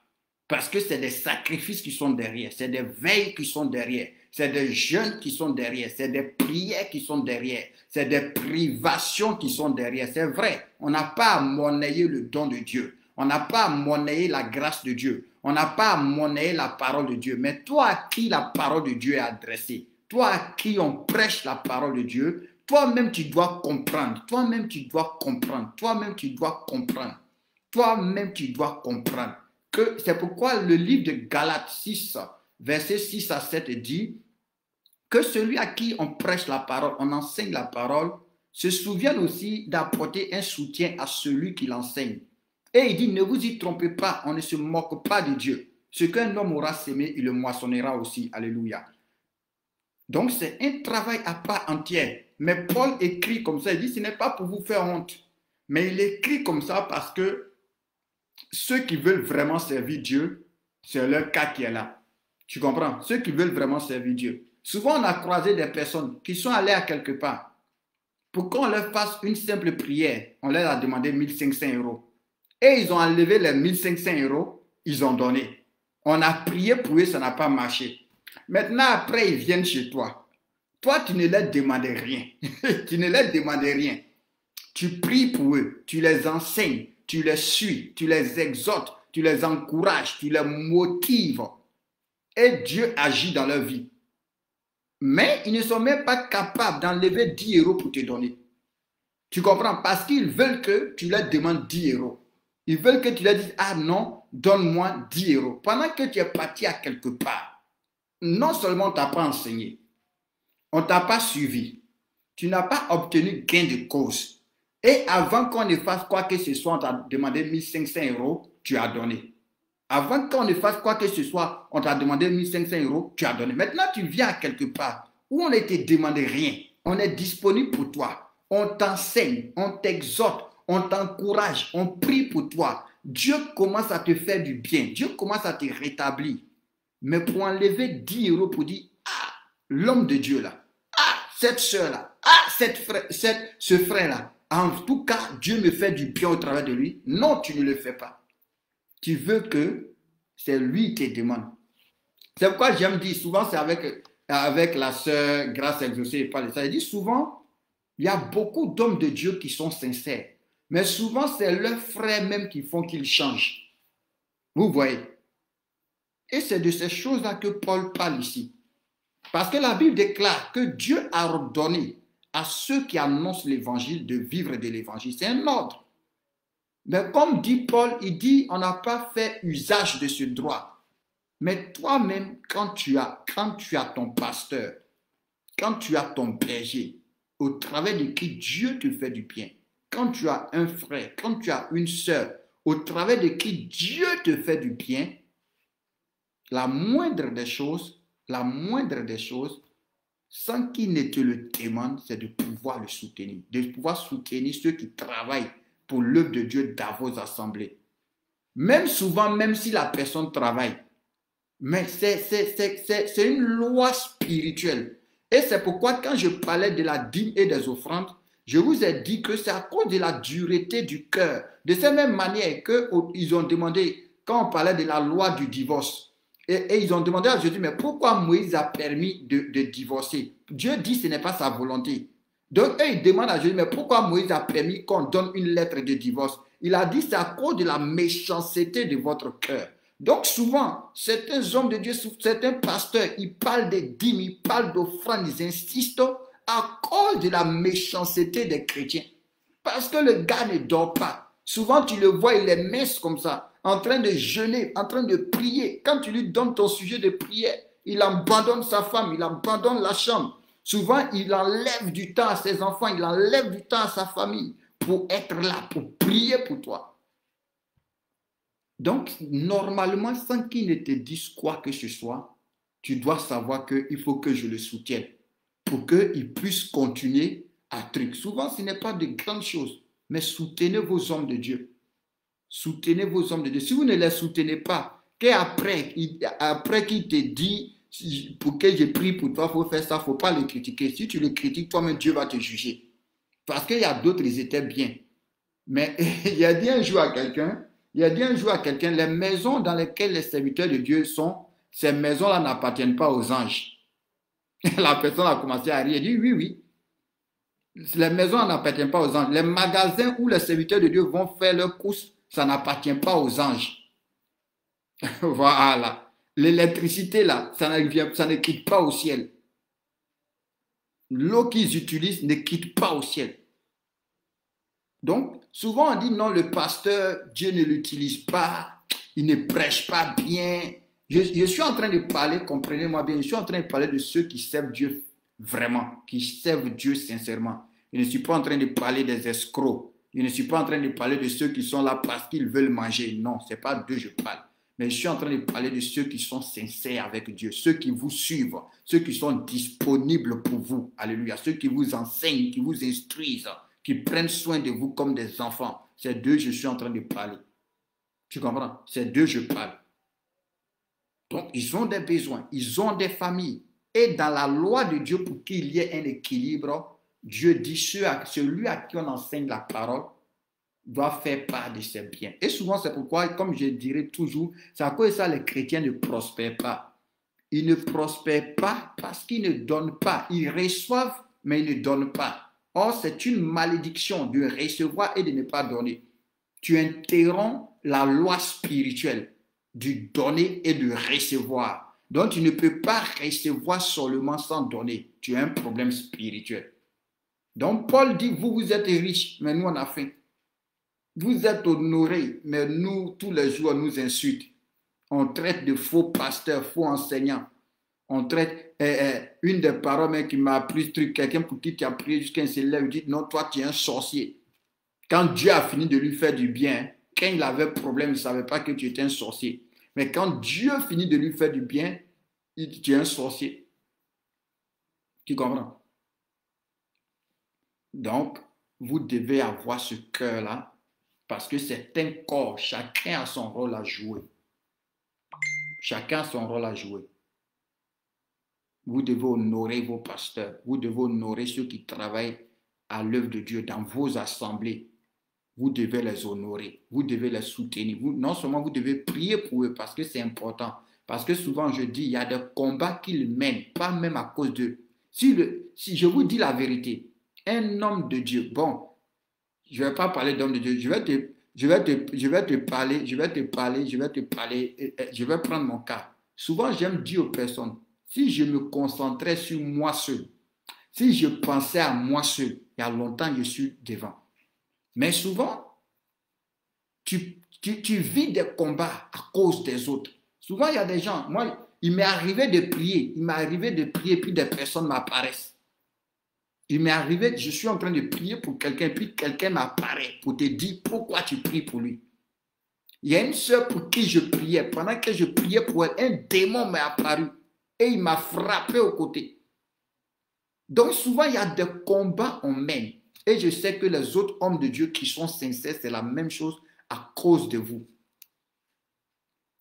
Speaker 1: Parce que c'est des sacrifices qui sont derrière, c'est des veilles qui sont derrière, c'est des jeûnes qui sont derrière, c'est des prières qui sont derrière, c'est des privations qui sont derrière. C'est vrai, on n'a pas à monnayer le don de Dieu, on n'a pas à monnayer la grâce de Dieu, on n'a pas à monnayer la parole de Dieu. Mais toi à qui la parole de Dieu est adressée, toi à qui on prêche la parole de Dieu, toi-même tu dois comprendre, toi-même tu dois comprendre, toi-même tu dois comprendre, toi-même tu dois comprendre. C'est pourquoi le livre de Galates 6, versets 6 à 7 dit que celui à qui on prêche la parole, on enseigne la parole,
Speaker 2: se souvienne aussi d'apporter un soutien à celui qui l'enseigne. Et il dit, ne vous y trompez pas, on ne se moque pas de Dieu. Ce qu'un homme aura sémé, il le moissonnera aussi. Alléluia. Donc c'est un travail à part entière. Mais Paul écrit comme ça, il dit, ce n'est pas pour vous faire honte. Mais il écrit comme ça parce que ceux qui veulent vraiment servir Dieu, c'est leur cas qui est là. Tu comprends? Ceux qui veulent vraiment servir Dieu. Souvent, on a croisé des personnes qui sont allées à quelque part. Pour qu'on leur fasse une simple prière, on leur a demandé 1500 euros. Et ils ont enlevé les 1500 euros, ils ont donné. On a prié pour eux, ça n'a pas marché. Maintenant, après, ils viennent chez toi. Toi, tu ne leur demandes rien. Tu ne leur demandes rien. Tu pries pour eux, tu les enseignes, tu les suis, tu les exhortes, tu les encourages, tu les motives. Et Dieu agit dans leur vie. Mais ils ne sont même pas capables d'enlever 10 euros pour te donner. Tu comprends? Parce qu'ils veulent que tu leur demandes 10 euros. Ils veulent que tu leur dises, ah non, donne-moi 10 euros. Pendant que tu es parti à quelque part, non seulement on ne t'a pas enseigné, on ne t'a pas suivi, tu n'as pas obtenu gain de cause. Et avant qu'on ne fasse quoi que ce soit, on t'a demandé 1500 euros, tu as donné. Avant qu'on ne fasse quoi que ce soit, on t'a demandé 1500 euros, tu as donné. Maintenant, tu viens à quelque part où on ne te demande rien. On est disponible pour toi. On t'enseigne, on t'exhorte, on t'encourage, on prie pour toi. Dieu commence à te faire du bien. Dieu commence à te rétablir. Mais pour enlever 10 euros pour dire, ah, l'homme de Dieu là, ah, cette soeur-là, ah, ce frère-là, en tout cas, Dieu me fait du bien au travers de lui. Non, tu ne le fais pas. Tu veux que c'est lui qui te demande. C'est pourquoi j'aime dire, souvent c'est avec la sœur Grâce Exaucée et pas ça. Il dit souvent, il y a beaucoup d'hommes de Dieu qui sont sincères. Mais souvent, c'est leurs frères même qui font qu'ils changent. Vous voyez? Et c'est de ces choses-là que Paul parle ici. Parce que la Bible déclare que Dieu a ordonné à ceux qui annoncent l'évangile de vivre de l'évangile. C'est un ordre. Mais comme dit Paul, il dit, on n'a pas fait usage de ce droit. Mais toi-même, quand tu as ton pasteur, quand tu as ton berger, au travers de qui Dieu te fait du bien, quand tu as un frère, quand tu as une sœur, au travers de qui Dieu te fait du bien, la moindre des choses, sans qu'il ne te le demande, c'est de pouvoir le soutenir, de pouvoir soutenir ceux qui travaillent pour l'œuvre de Dieu dans vos assemblées. Même souvent, même si la personne travaille, mais c'est une loi spirituelle. Et c'est pourquoi quand je parlais de la dîme et des offrandes, je vous ai dit que c'est à cause de la dureté du cœur. De cette même manière qu'ils ont demandé, quand on parlait de la loi du divorce, et ils ont demandé à Jésus, mais pourquoi Moïse a permis de divorcer? Dieu dit que ce n'est pas sa volonté. Donc, ils demandent à Jésus, mais pourquoi Moïse a permis qu'on donne une lettre de divorce? Il a dit, c'est à cause de la méchanceté de votre cœur. Donc, souvent, certains hommes de Dieu, certains pasteurs, ils parlent des dîmes, ils parlent d'offrandes, ils insistent à cause de la méchanceté des chrétiens. Parce que le gars ne dort pas. Souvent, tu le vois, il est mince comme ça, en train de jeûner, en train de prier. Quand tu lui donnes ton sujet de prière, il abandonne sa femme, il abandonne la chambre. Souvent, il enlève du temps à ses enfants, il enlève du temps à sa famille pour être là, pour prier pour toi. Donc, normalement, sans qu'il ne te dise quoi que ce soit, tu dois savoir qu'il faut que je le soutienne pour qu'il puisse continuer à truc. Souvent, ce n'est pas de grandes choses, mais soutenez vos hommes de Dieu. Soutenez vos hommes de Dieu. Si vous ne les soutenez pas, qu'après qu'il te dit, pour que je prie pour toi, il faut faire ça, il ne faut pas le critiquer. Si tu le critiques, toi-même, Dieu va te juger. Parce qu'il y a d'autres, ils étaient bien. Mais il a dit un jour à quelqu'un, les maisons dans lesquelles les serviteurs de Dieu sont, ces maisons-là n'appartiennent pas aux anges. La personne a commencé à rire, elle dit oui. Les maisons n'appartiennent pas aux anges. Les magasins où les serviteurs de Dieu vont faire leurs courses, ça n'appartient pas aux anges. Voilà. L'électricité, là, ça ne quitte pas au ciel. L'eau qu'ils utilisent ne quitte pas au ciel. Donc, souvent on dit non, le pasteur, Dieu ne l'utilise pas, il ne prêche pas bien. Je suis en train de parler, comprenez-moi bien, je suis en train de parler de ceux qui servent Dieu vraiment, qui servent Dieu sincèrement. Je ne suis pas en train de parler des escrocs. Je ne suis pas en train de parler de ceux qui sont là parce qu'ils veulent manger. Non, ce n'est pas d'eux que je parle. Mais je suis en train de parler de ceux qui sont sincères avec Dieu, ceux qui vous suivent, ceux qui sont disponibles pour vous. Alléluia. Ceux qui vous enseignent, qui vous instruisent, qui prennent soin de vous comme des enfants. C'est d'eux que je suis en train de parler. Tu comprends? C'est d'eux que je parle. Donc, ils ont des besoins, ils ont des familles. Et dans la loi de Dieu, pour qu'il y ait un équilibre, Dieu dit celui à qui on enseigne la parole doit faire part de ses biens. Et souvent, c'est pourquoi, comme je dirais toujours, c'est à cause de ça les chrétiens ne prospèrent pas. Ils ne prospèrent pas parce qu'ils ne donnent pas. Ils reçoivent, mais ils ne donnent pas. Or, c'est une malédiction de recevoir et de ne pas donner. Tu interromps la loi spirituelle du donner et du recevoir. Donc, tu ne peux pas recevoir seulement sans donner. Tu as un problème spirituel. Donc, Paul dit, vous êtes riches, mais nous, on a faim. Vous êtes honorés, mais nous, tous les jours, on nous insulte. On traite de faux pasteurs, faux enseignants. On traite une des paroles qui m'a appris ce truc, quelqu'un pour qui tu as prié jusqu'à un célèbre, dit, non, toi, tu es un sorcier. Quand Dieu a fini de lui faire du bien, quand il avait problème, il ne savait pas que tu étais un sorcier. Mais quand Dieu finit de lui faire du bien, il dit, tu es un sorcier. Tu comprends? Donc, vous devez avoir ce cœur-là, parce que c'est un corps. Chacun a son rôle à jouer. Chacun a son rôle à jouer. Vous devez honorer vos pasteurs. Vous devez honorer ceux qui travaillent à l'œuvre de Dieu dans vos assemblées. Vous devez les honorer. Vous devez les soutenir. Non seulement vous devez prier pour eux parce que c'est important. Parce que souvent je dis, il y a des combats qu'ils mènent, pas même à cause d'eux. Si je vous dis la vérité, un homme de Dieu, bon, je ne vais pas parler d'homme de Dieu, je vais prendre mon cas. Souvent, j'aime dire aux personnes, si je me concentrais sur moi seul, si je pensais à moi seul, il y a longtemps, je suis devant. Mais souvent, tu vis des combats à cause des autres. Souvent, il y a des gens, moi, il m'est arrivé de prier, puis des personnes m'apparaissent. Il m'est arrivé, je suis en train de prier pour quelqu'un, puis quelqu'un m'apparaît pour te dire pourquoi tu pries pour lui. Il y a une sœur pour qui je priais. Pendant que je priais pour elle, un démon m'est apparu et il m'a frappé au côté. Donc souvent, il y a des combats on mène. Et je sais que les autres hommes de Dieu qui sont sincères, c'est la même chose à cause de vous.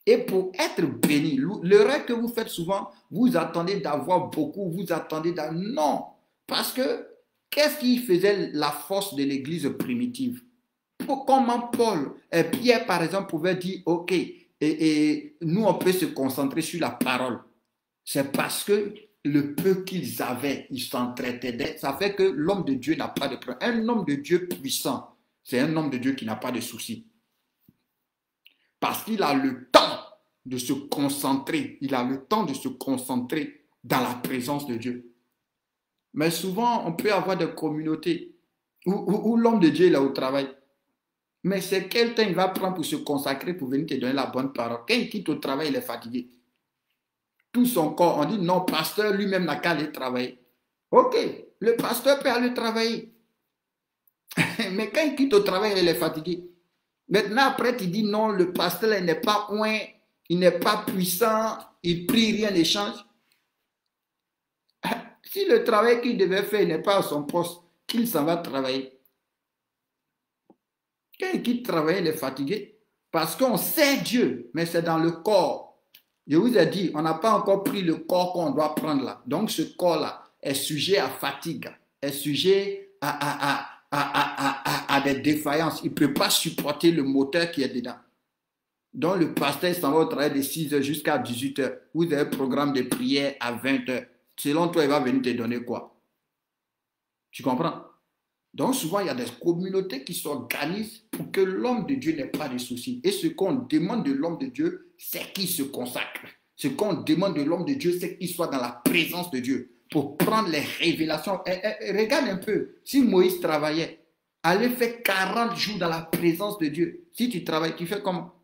Speaker 2: Et pour être béni, l'erreur que vous faites souvent, vous attendez d'avoir beaucoup, vous attendez d'avoir... Non! Parce que, qu'est-ce qui faisait la force de l'église primitive? Comment Paul et Pierre, par exemple, pouvaient dire, ok, et nous, on peut se concentrer sur la parole. C'est parce que le peu qu'ils avaient, ils s'entraidaient. Ça fait que l'homme de Dieu n'a pas de problème. Un homme de Dieu puissant, c'est un homme de Dieu qui n'a pas de soucis. Parce qu'il a le temps de se concentrer. Il a le temps de se concentrer dans la présence de Dieu. Mais souvent, on peut avoir des communautés où l'homme de Dieu il est au travail. Mais c'est quel temps il va prendre pour se consacrer, pour venir te donner la bonne parole. Quand il quitte au travail, il est fatigué. Tout son corps, on dit non, pasteur lui-même n'a qu'à aller travailler. Ok, le pasteur peut aller travailler. Mais quand il quitte au travail, il est fatigué. Maintenant, après, tu dis non, le pasteur il n'est pas loin, il n'est pas puissant, il prie, rien n'échange. Si le travail qu'il devait faire n'est pas à son poste, qu'il s'en va travailler. Quand il quitte travailler, il est fatigué. Parce qu'on sait Dieu, mais c'est dans le corps. Je vous ai dit, on n'a pas encore pris le corps qu'on doit prendre là. Donc ce corps-là est sujet à fatigue, est sujet à des défaillances. Il ne peut pas supporter le moteur qui est dedans. Donc le pasteur s'en va au travail de 6h jusqu'à 18h. Vous avez un programme de prière à 20h. Selon toi, il va venir te donner quoi? Tu comprends? Donc souvent, il y a des communautés qui s'organisent pour que l'homme de Dieu n'ait pas de soucis. Et ce qu'on demande de l'homme de Dieu, c'est qu'il se consacre. Ce qu'on demande de l'homme de Dieu, c'est qu'il soit dans la présence de Dieu pour prendre les révélations. Regarde un peu, si Moïse travaillait, allait faire 40 jours dans la présence de Dieu. Si tu travailles, tu fais comment?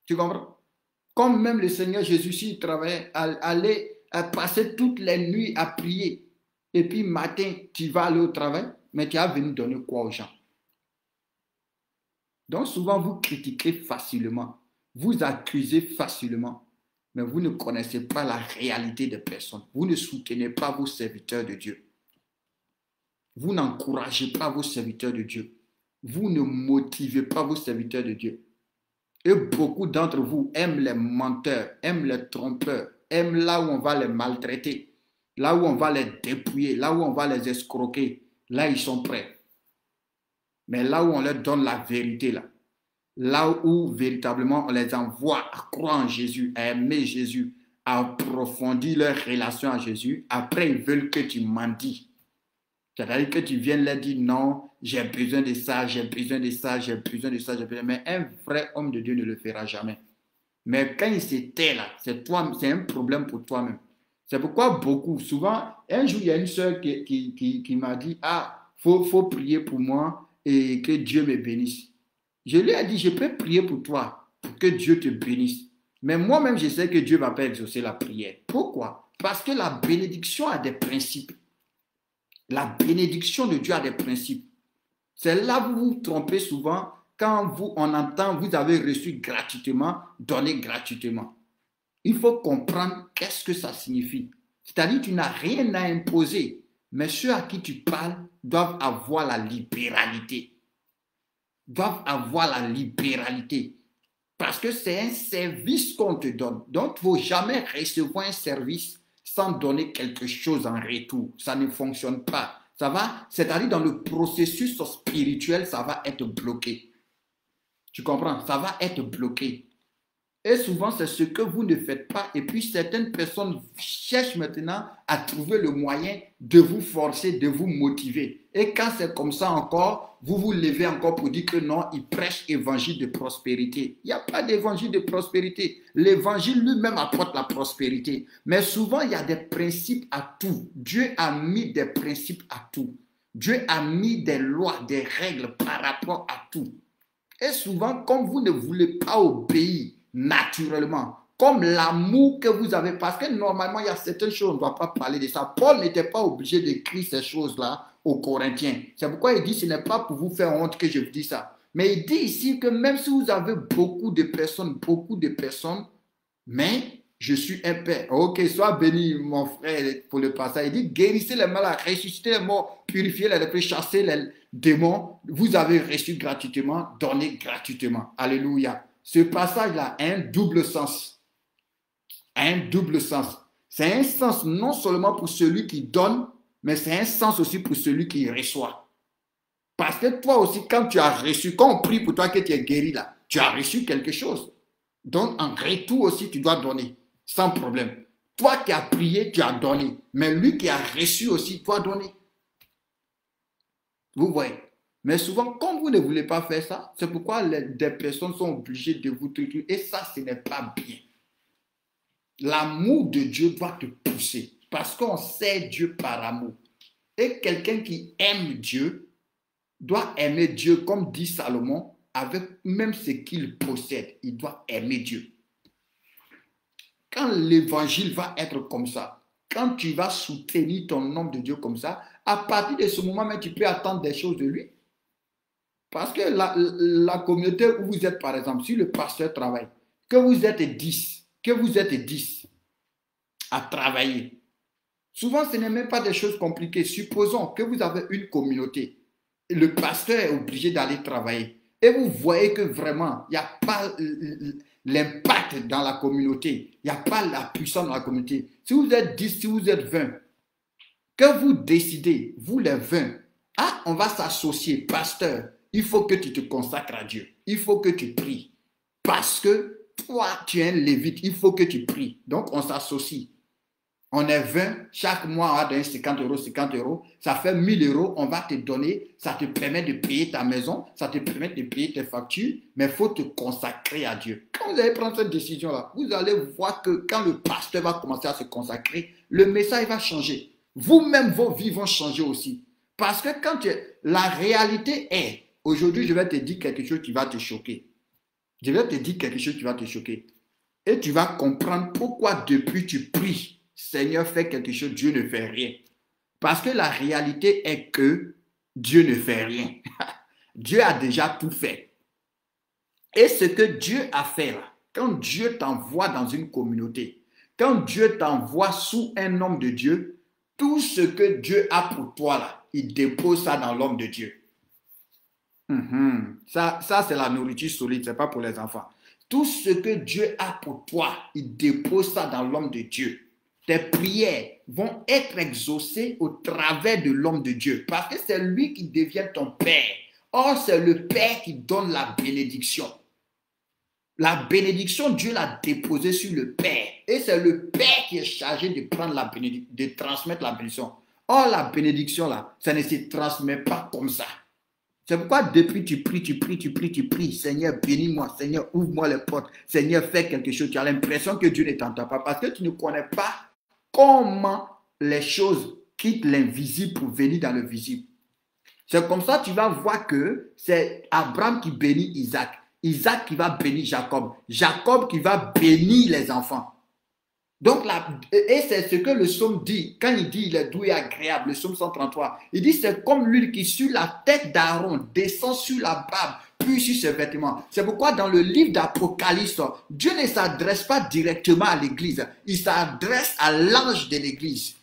Speaker 2: Tu comprends? Comme même le Seigneur Jésus, s'il travaillait, allait passer toutes les nuits à prier. et puis matin, tu vas aller au travail, mais tu as venu donner quoi aux gens? Donc souvent, vous critiquez facilement, vous accusez facilement, mais vous ne connaissez pas la réalité des personnes. Vous ne soutenez pas vos serviteurs de Dieu. Vous n'encouragez pas vos serviteurs de Dieu. Vous ne motivez pas vos serviteurs de Dieu. Et beaucoup d'entre vous aiment les menteurs, aiment les trompeurs, aiment là où on va les maltraiter, là où on va les dépouiller, là où on va les escroquer. Là, ils sont prêts. Mais là où on leur donne la vérité, là où véritablement on les envoie à croire en Jésus, à aimer Jésus, à approfondir leur relation à Jésus, après ils veulent que tu mendis. C'est-à-dire que tu viennes leur dire non, j'ai besoin de ça, j'ai besoin de ça, j'ai besoin de ça, j'ai besoin. Mais un vrai homme de Dieu ne le fera jamais. Mais quand il se tait là, c'est un problème pour toi-même. C'est pourquoi beaucoup, souvent, un jour, il y a une soeur qui m'a dit, ah, faut prier pour moi et que Dieu me bénisse. Je lui ai dit, je peux prier pour toi, pour que Dieu te bénisse. Mais moi-même, je sais que Dieu ne va pas exaucer la prière. Pourquoi? Parce que la bénédiction a des principes. La bénédiction de Dieu a des principes. C'est là où vous vous trompez souvent quand on entend vous avez reçu gratuitement, donné gratuitement. Il faut comprendre qu'est-ce que ça signifie. C'est-à-dire que tu n'as rien à imposer, mais ceux à qui tu parles doivent avoir la libéralité. Doivent avoir la libéralité. Parce que c'est un service qu'on te donne. Donc, il ne faut jamais recevoir un service sans donner quelque chose en retour. Ça ne fonctionne pas. Ça va, c'est-à-dire dans le processus spirituel, ça va être bloqué. Tu comprends? Ça va être bloqué. Et souvent, c'est ce que vous ne faites pas. Et puis, certaines personnes cherchent maintenant à trouver le moyen de vous forcer, de vous motiver. Et quand c'est comme ça encore, vous vous levez encore pour dire que non, ils prêchent évangile de prospérité. Il n'y a pas d'évangile de prospérité. L'évangile lui-même apporte la prospérité. Mais souvent, il y a des principes à tout. Dieu a mis des principes à tout. Dieu a mis des lois, des règles par rapport à tout. Et souvent, comme vous ne voulez pas obéir naturellement, comme l'amour que vous avez, parce que normalement, il y a certaines choses, on ne doit pas parler de ça. Paul n'était pas obligé d'écrire ces choses-là aux Corinthiens. C'est pourquoi il dit, ce n'est pas pour vous faire honte que je vous dis ça. Mais il dit ici que même si vous avez beaucoup de personnes, mais je suis un père. Ok, sois béni, mon frère, pour le passage. Il dit, guérissez les malades, ressuscitez les morts, purifiez les lépreux, chassez les démons. Vous avez reçu gratuitement, donné gratuitement. Alléluia. Ce passage-là a un double sens. Un double sens. C'est un sens non seulement pour celui qui donne, mais c'est un sens aussi pour celui qui reçoit. Parce que toi aussi, quand tu as reçu, quand on prie pour toi que tu es guéri là, tu as reçu quelque chose. Donc, en retour aussi, tu dois donner, sans problème. Toi qui as prié, tu as donné. Mais lui qui a reçu aussi, doit donner. Vous voyez? Mais souvent, comme vous ne voulez pas faire ça, c'est pourquoi des personnes sont obligées de vous truquer. Et ça, ce n'est pas bien. L'amour de Dieu doit te pousser. Parce qu'on sait Dieu par amour. Et quelqu'un qui aime Dieu doit aimer Dieu, comme dit Salomon, avec même ce qu'il possède. Il doit aimer Dieu. Quand l'évangile va être comme ça, quand tu vas soutenir ton homme de Dieu comme ça, à partir de ce moment, tu peux attendre des choses de lui. Parce que la communauté où vous êtes, par exemple, si le pasteur travaille, que vous êtes 10 à travailler, souvent ce n'est même pas des choses compliquées. Supposons que vous avez une communauté, et le pasteur est obligé d'aller travailler, et vous voyez que vraiment, il n'y a pas l'impact dans la communauté, il n'y a pas la puissance dans la communauté. Si vous êtes 10, si vous êtes 20, que vous décidez, vous les 20, ah, on va s'associer, pasteur, il faut que tu te consacres à Dieu. Il faut que tu pries. Parce que toi, tu es un lévite, il faut que tu pries. Donc, on s'associe. On est 20, chaque mois, on va donner 50 €, ça fait 1 000 €, on va te donner, ça te permet de payer ta maison, ça te permet de payer tes factures, mais il faut te consacrer à Dieu. Quand vous allez prendre cette décision-là, vous allez voir que quand le pasteur va commencer à se consacrer, le message va changer. Vous-même, vos vies vont changer aussi. Parce que la réalité est, aujourd'hui, je vais te dire quelque chose qui va te choquer. Je vais te dire quelque chose qui va te choquer. Et tu vas comprendre pourquoi depuis tu pries, Seigneur, fais quelque chose, Dieu ne fait rien. Parce que la réalité est que Dieu ne fait rien. Dieu a déjà tout fait. Et ce que Dieu a fait là, quand Dieu t'envoie dans une communauté, quand Dieu t'envoie sous un homme de Dieu, tout ce que Dieu a pour toi là, il dépose ça dans l'homme de Dieu. Ça c'est la nourriture solide, ce n'est pas pour les enfants. Tout ce que Dieu a pour toi, il dépose ça dans l'homme de Dieu. Tes prières vont être exaucées au travers de l'homme de Dieu, parce que c'est lui qui devient ton Père. Or, c'est le Père qui donne la bénédiction. La bénédiction, Dieu l'a déposée sur le Père. Et c'est le Père qui est chargé de prendre la bénédiction, de transmettre la bénédiction. Or, la bénédiction, là, ça ne se transmet pas comme ça. C'est pourquoi depuis tu pries, Seigneur, bénis-moi, Seigneur, ouvre-moi les portes, Seigneur, fais quelque chose. Tu as l'impression que Dieu ne t'entend pas parce que tu ne connais pas comment les choses quittent l'invisible pour venir dans le visible. C'est comme ça que tu vas voir que c'est Abraham qui bénit Isaac, Isaac qui va bénir Jacob, Jacob qui va bénir les enfants. Donc, et c'est ce que le psaume dit, quand il dit il est doux et agréable, le psaume 133, il dit c'est comme l'huile qui sur la tête d'Aaron descend sur la barbe, puis sur ses vêtements. C'est pourquoi dans le livre d'Apocalypse, Dieu ne s'adresse pas directement à l'église, il s'adresse à l'ange de l'église.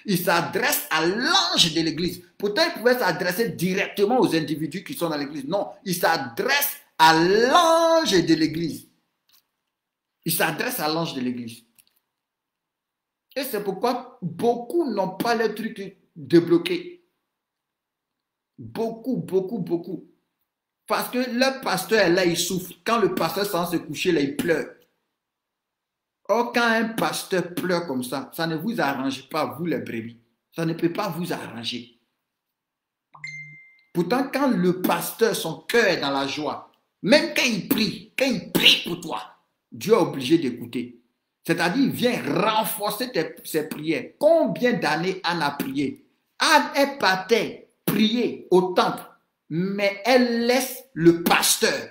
Speaker 2: Il s'adresse à l'ange de l'église. Pourtant, il pouvait s'adresser directement aux individus qui sont dans l'église. Non, il s'adresse à l'ange de l'église. Il s'adresse à l'ange de l'église. Et c'est pourquoi beaucoup n'ont pas le truc débloqué. Beaucoup. Parce que le pasteur est là, il souffre. Quand le pasteur s'en se coucher, là, il pleure. Or, quand un pasteur pleure comme ça ne vous arrange pas, vous les brebis. Ça ne peut pas vous arranger. Pourtant, quand le pasteur, son cœur est dans la joie, même quand il prie pour toi, Dieu est obligé d'écouter. C'est-à-dire, il vient renforcer ses prières. Combien d'années Anne a prié? Anne est partie prier au temple, mais elle laisse le pasteur.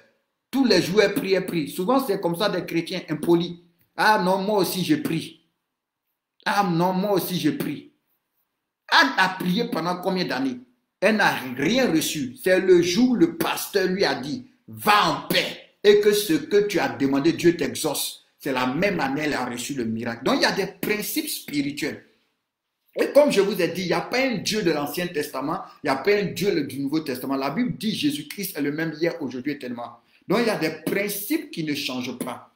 Speaker 2: Tous les jours, elle prie. Souvent, c'est comme ça des chrétiens impolis. Ah non, moi aussi je prie. Ah non, moi aussi je prie. Anne a prié pendant combien d'années? Elle n'a rien reçu. C'est le jour où le pasteur lui a dit, va en paix. Et que ce que tu as demandé, Dieu t'exauce. C'est la même année qu'elle a reçu le miracle. Donc, il y a des principes spirituels. Et comme je vous ai dit, il n'y a pas un Dieu de l'Ancien Testament, il n'y a pas un Dieu du Nouveau Testament. La Bible dit Jésus-Christ est le même hier, aujourd'hui, éternellement. Donc, il y a des principes qui ne changent pas.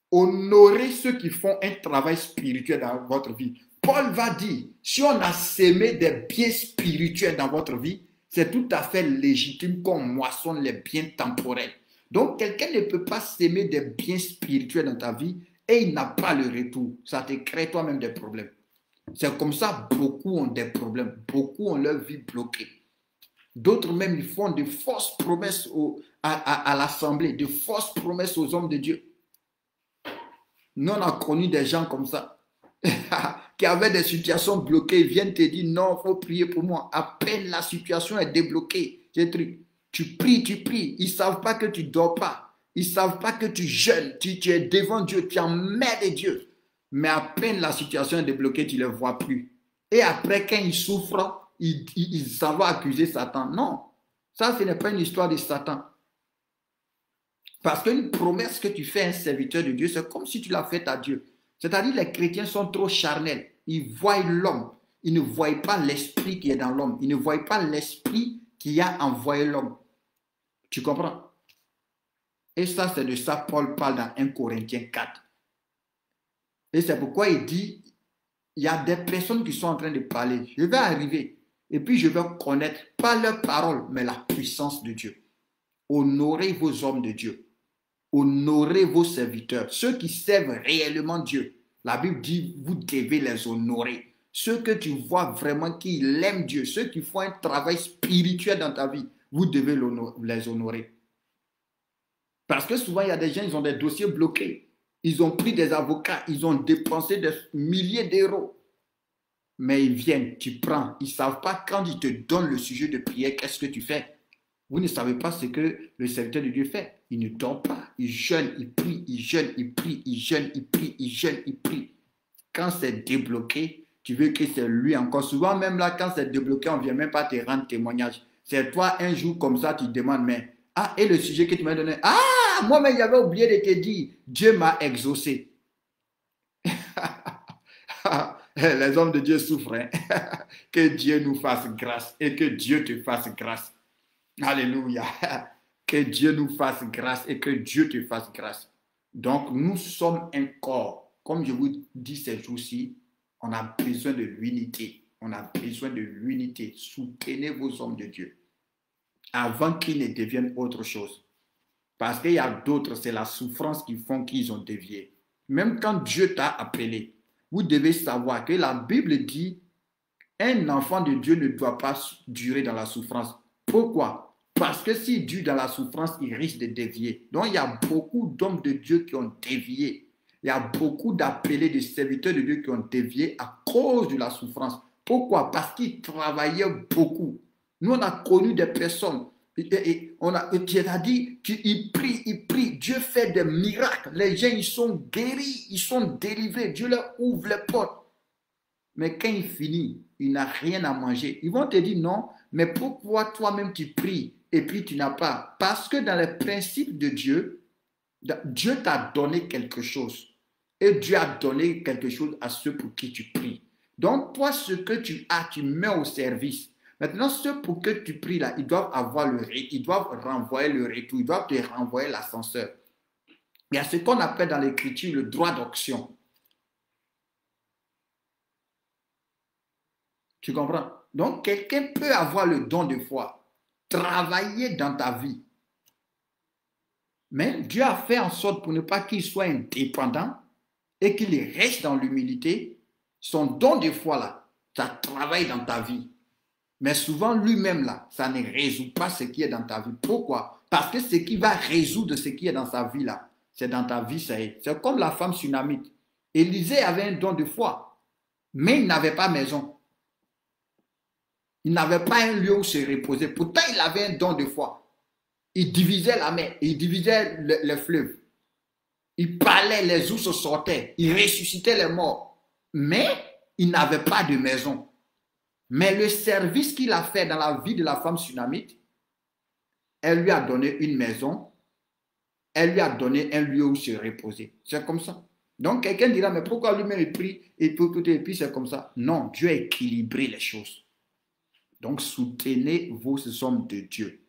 Speaker 2: Honorez ceux qui font un travail spirituel dans votre vie. Paul va dire, si on a sémé des biens spirituels dans votre vie, c'est tout à fait légitime qu'on moissonne les biens temporels. Donc, quelqu'un ne peut pas s'aimer des biens spirituels dans ta vie et il n'a pas le retour. Ça te crée toi-même des problèmes. C'est comme ça, beaucoup ont des problèmes. Beaucoup ont leur vie bloquée. D'autres même, ils font de fausses promesses à l'assemblée, de fausses promesses aux hommes de Dieu. Nous, on a connu des gens comme ça, qui avaient des situations bloquées. Ils viennent te dire, non, il faut prier pour moi. À peine la situation est débloquée. Tu pries. Ils ne savent pas que tu ne dors pas. Ils ne savent pas que tu jeûnes. Tu es devant Dieu, tu es en main de Dieu. Mais à peine la situation est débloquée, tu ne les vois plus. Et après, quand ils souffrent, ils s'en vont accuser Satan. Non, ça, ce n'est pas une histoire de Satan. Parce qu'une promesse que tu fais à un serviteur de Dieu, c'est comme si tu l'as faite à Dieu. C'est-à-dire les chrétiens sont trop charnels. Ils voient l'homme. Ils ne voient pas l'esprit qui est dans l'homme. Ils ne voient pas l'esprit qui a envoyé l'homme. Tu comprends? Et ça, c'est de ça Paul parle dans 1 Corinthiens 4. Et c'est pourquoi il dit, il y a des personnes qui sont en train de parler. Je vais arriver. Et puis je vais connaître, pas leur parole, mais la puissance de Dieu. Honorez vos hommes de Dieu. Honorez vos serviteurs. Ceux qui servent réellement Dieu. La Bible dit, vous devez les honorer. Ceux que tu vois vraiment qui aiment Dieu, ceux qui font un travail spirituel dans ta vie, vous devez les honorer. Parce que souvent, il y a des gens, ils ont des dossiers bloqués. Ils ont pris des avocats, ils ont dépensé des milliers d'euros. Mais ils viennent, tu prends. Ils ne savent pas quand ils te donnent le sujet de prière, qu'est-ce que tu fais? Vous ne savez pas ce que le serviteur de Dieu fait. Il ne dort pas, il jeûne, il prie, il jeûne, il prie, il jeûne, il prie, il jeûne, il prie. Quand c'est débloqué, Tu veux que c'est lui encore. Souvent, même là, quand c'est débloqué, on ne vient même pas te rendre témoignage. C'est toi, un jour comme ça, tu demandes, mais, ah, et le sujet que tu m'as donné, ah, moi-même, j'avais oublié de te dire, Dieu m'a exaucé. Les hommes de Dieu souffrent. Hein? Que Dieu nous fasse grâce et que Dieu te fasse grâce. Alléluia. Que Dieu nous fasse grâce et que Dieu te fasse grâce. Donc, nous sommes un corps. Comme je vous dis ces jours-ci, on a besoin de l'unité. On a besoin de l'unité. Soutenez vos hommes de Dieu avant qu'ils ne deviennent autre chose. Parce qu'il y a d'autres, c'est la souffrance qui font qu'ils ont dévié. Même quand Dieu t'a appelé, vous devez savoir que la Bible dit un enfant de Dieu ne doit pas durer dans la souffrance. Pourquoi? Parce que s'il dure dans la souffrance, il risque de dévier. Donc, il y a beaucoup d'hommes de Dieu qui ont dévié. Il y a beaucoup d'appelés, de serviteurs de Dieu qui ont dévié à cause de la souffrance. Pourquoi? Parce qu'ils travaillaient beaucoup. Nous, on a connu des personnes. Tu as dit, ils prient. Dieu fait des miracles. Les gens, ils sont guéris, ils sont délivrés. Dieu leur ouvre les portes. Mais quand il finit, il n'a rien à manger. Ils vont te dire non, mais pourquoi toi-même tu pries et puis tu n'as pas? Parce que dans les principes de Dieu, Dieu t'a donné quelque chose. Et Dieu a donné quelque chose à ceux pour qui tu pries. Donc toi, ce que tu as, tu mets au service. Maintenant, ceux pour que tu pries là, ils doivent renvoyer le retour, ils doivent te renvoyer l'ascenseur. Il y a ce qu'on appelle dans l'écriture le droit d'option. Tu comprends? Donc, quelqu'un peut avoir le don de foi, travailler dans ta vie. Mais Dieu a fait en sorte pour ne pas qu'il soit indépendant et qu'il reste dans l'humilité. Son don de foi, là, ça travaille dans ta vie. Mais souvent, lui-même, là, ça ne résout pas ce qui est dans ta vie. Pourquoi? Parce que ce qui va résoudre ce qui est dans sa vie, là, c'est dans ta vie, ça est. C'est comme la femme sunamite. Élisée avait un don de foi, mais il n'avait pas maison. Il n'avait pas un lieu où se reposer. Pourtant, il avait un don de foi. Il divisait la mer, il divisait le fleuve. Il parlait, les ours sortaient, il ressuscitait les morts. Mais il n'avait pas de maison. Mais le service qu'il a fait dans la vie de la femme sunamite, elle lui a donné une maison, elle lui a donné un lieu où se reposer. C'est comme ça. Donc quelqu'un dira, mais pourquoi lui-même il prie et puis c'est comme ça? Non, Dieu a équilibré les choses. Donc, soutenez vos hommes de Dieu.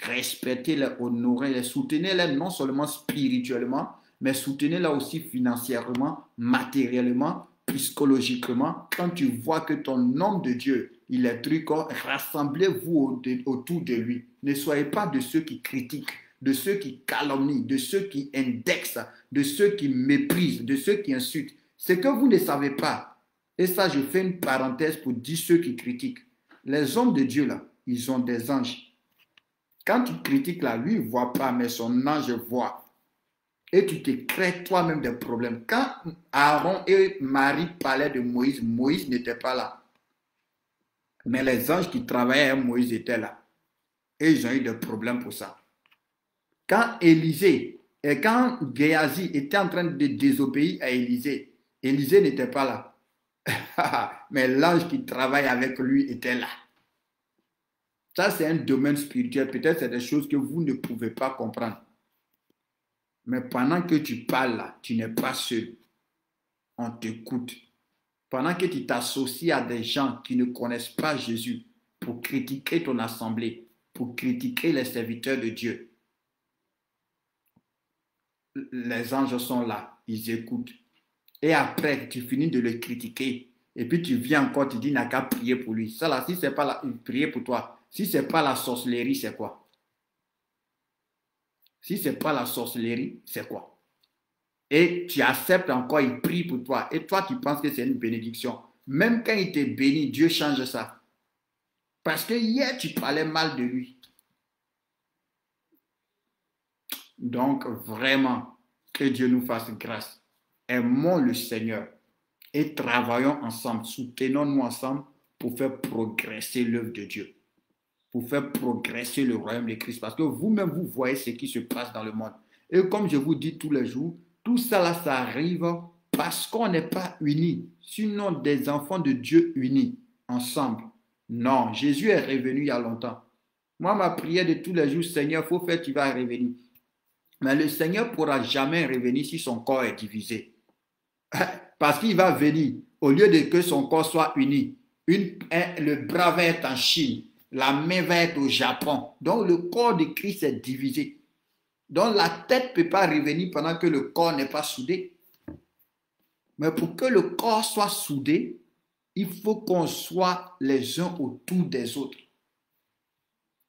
Speaker 2: Respectez-les, honorez-les, soutenez-les non seulement spirituellement, mais soutenez-les aussi financièrement, matériellement, psychologiquement. Quand tu vois que ton homme de Dieu, il est truc, rassemblez-vous autour de lui. Ne soyez pas de ceux qui critiquent, de ceux qui calomnient, de ceux qui indexent, de ceux qui méprisent, de ceux qui insultent. Ce que vous ne savez pas, et ça je fais une parenthèse pour dire ceux qui critiquent. Les hommes de Dieu, là, ils ont des anges. Quand tu critiques là, lui, il ne voit pas, mais son ange voit. Et tu te crées toi-même des problèmes. Quand Aaron et Marie parlaient de Moïse, Moïse n'était pas là. Mais les anges qui travaillaient avec Moïse étaient là. Et ils ont eu des problèmes pour ça. Quand Élisée et quand Géasi était en train de désobéir à Élisée, Élisée n'était pas là. Mais l'ange qui travaille avec lui était là. Ça, c'est un domaine spirituel. Peut-être c'est des choses que vous ne pouvez pas comprendre. Mais pendant que tu parles là, tu n'es pas seul. On t'écoute. Pendant que tu t'associes à des gens qui ne connaissent pas Jésus pour critiquer ton assemblée, pour critiquer les serviteurs de Dieu, les anges sont là, ils écoutent. Et après, tu finis de le critiquer. Et puis tu viens encore, tu dis, n'a qu'à prier pour lui. Ça là, si ce n'est pas prier pour toi, si ce n'est pas la sorcellerie, c'est quoi? Si ce n'est pas la sorcellerie, c'est quoi? Et tu acceptes encore, il prie pour toi. Et toi, tu penses que c'est une bénédiction. Même quand il te bénit, Dieu change ça. Parce que hier, tu parlais mal de lui. Donc, vraiment, que Dieu nous fasse grâce. Aimons le Seigneur et travaillons ensemble, soutenons-nous ensemble pour faire progresser l'œuvre de Dieu, pour faire progresser le royaume de Christ. Parce que vous-même, vous voyez ce qui se passe dans le monde. Et comme je vous dis tous les jours, tout ça là, ça arrive parce qu'on n'est pas unis, sinon des enfants de Dieu unis ensemble. Non, Jésus est revenu il y a longtemps. Moi, ma prière de tous les jours, Seigneur, il faut faire, tu vas revenir. Mais le Seigneur ne pourra jamais revenir si son corps est divisé. Parce qu'il va venir, au lieu de que son corps soit uni, le bras va être en Chine, la main va être au Japon. Donc le corps de Christ est divisé. Donc la tête ne peut pas revenir pendant que le corps n'est pas soudé. Mais pour que le corps soit soudé, il faut qu'on soit les uns autour des autres.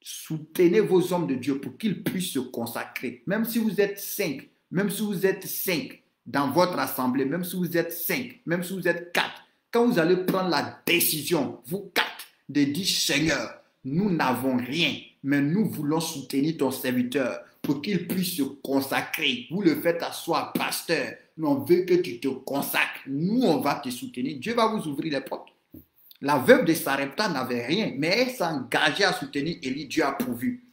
Speaker 2: Soutenez vos hommes de Dieu pour qu'ils puissent se consacrer. Même si vous êtes 5, même si vous êtes 5 dans votre assemblée, même si vous êtes 5, même si vous êtes 4, quand vous allez prendre la décision, vous 4, de dire Seigneur, nous n'avons rien, mais nous voulons soutenir ton serviteur pour qu'il puisse se consacrer. Vous le faites à soi, pasteur. Nous, on veut que tu te consacres. Nous, on va te soutenir. Dieu va vous ouvrir les portes. La veuve de Sarepta n'avait rien, mais elle s'est engagée à soutenir Élie. Dieu a pourvu.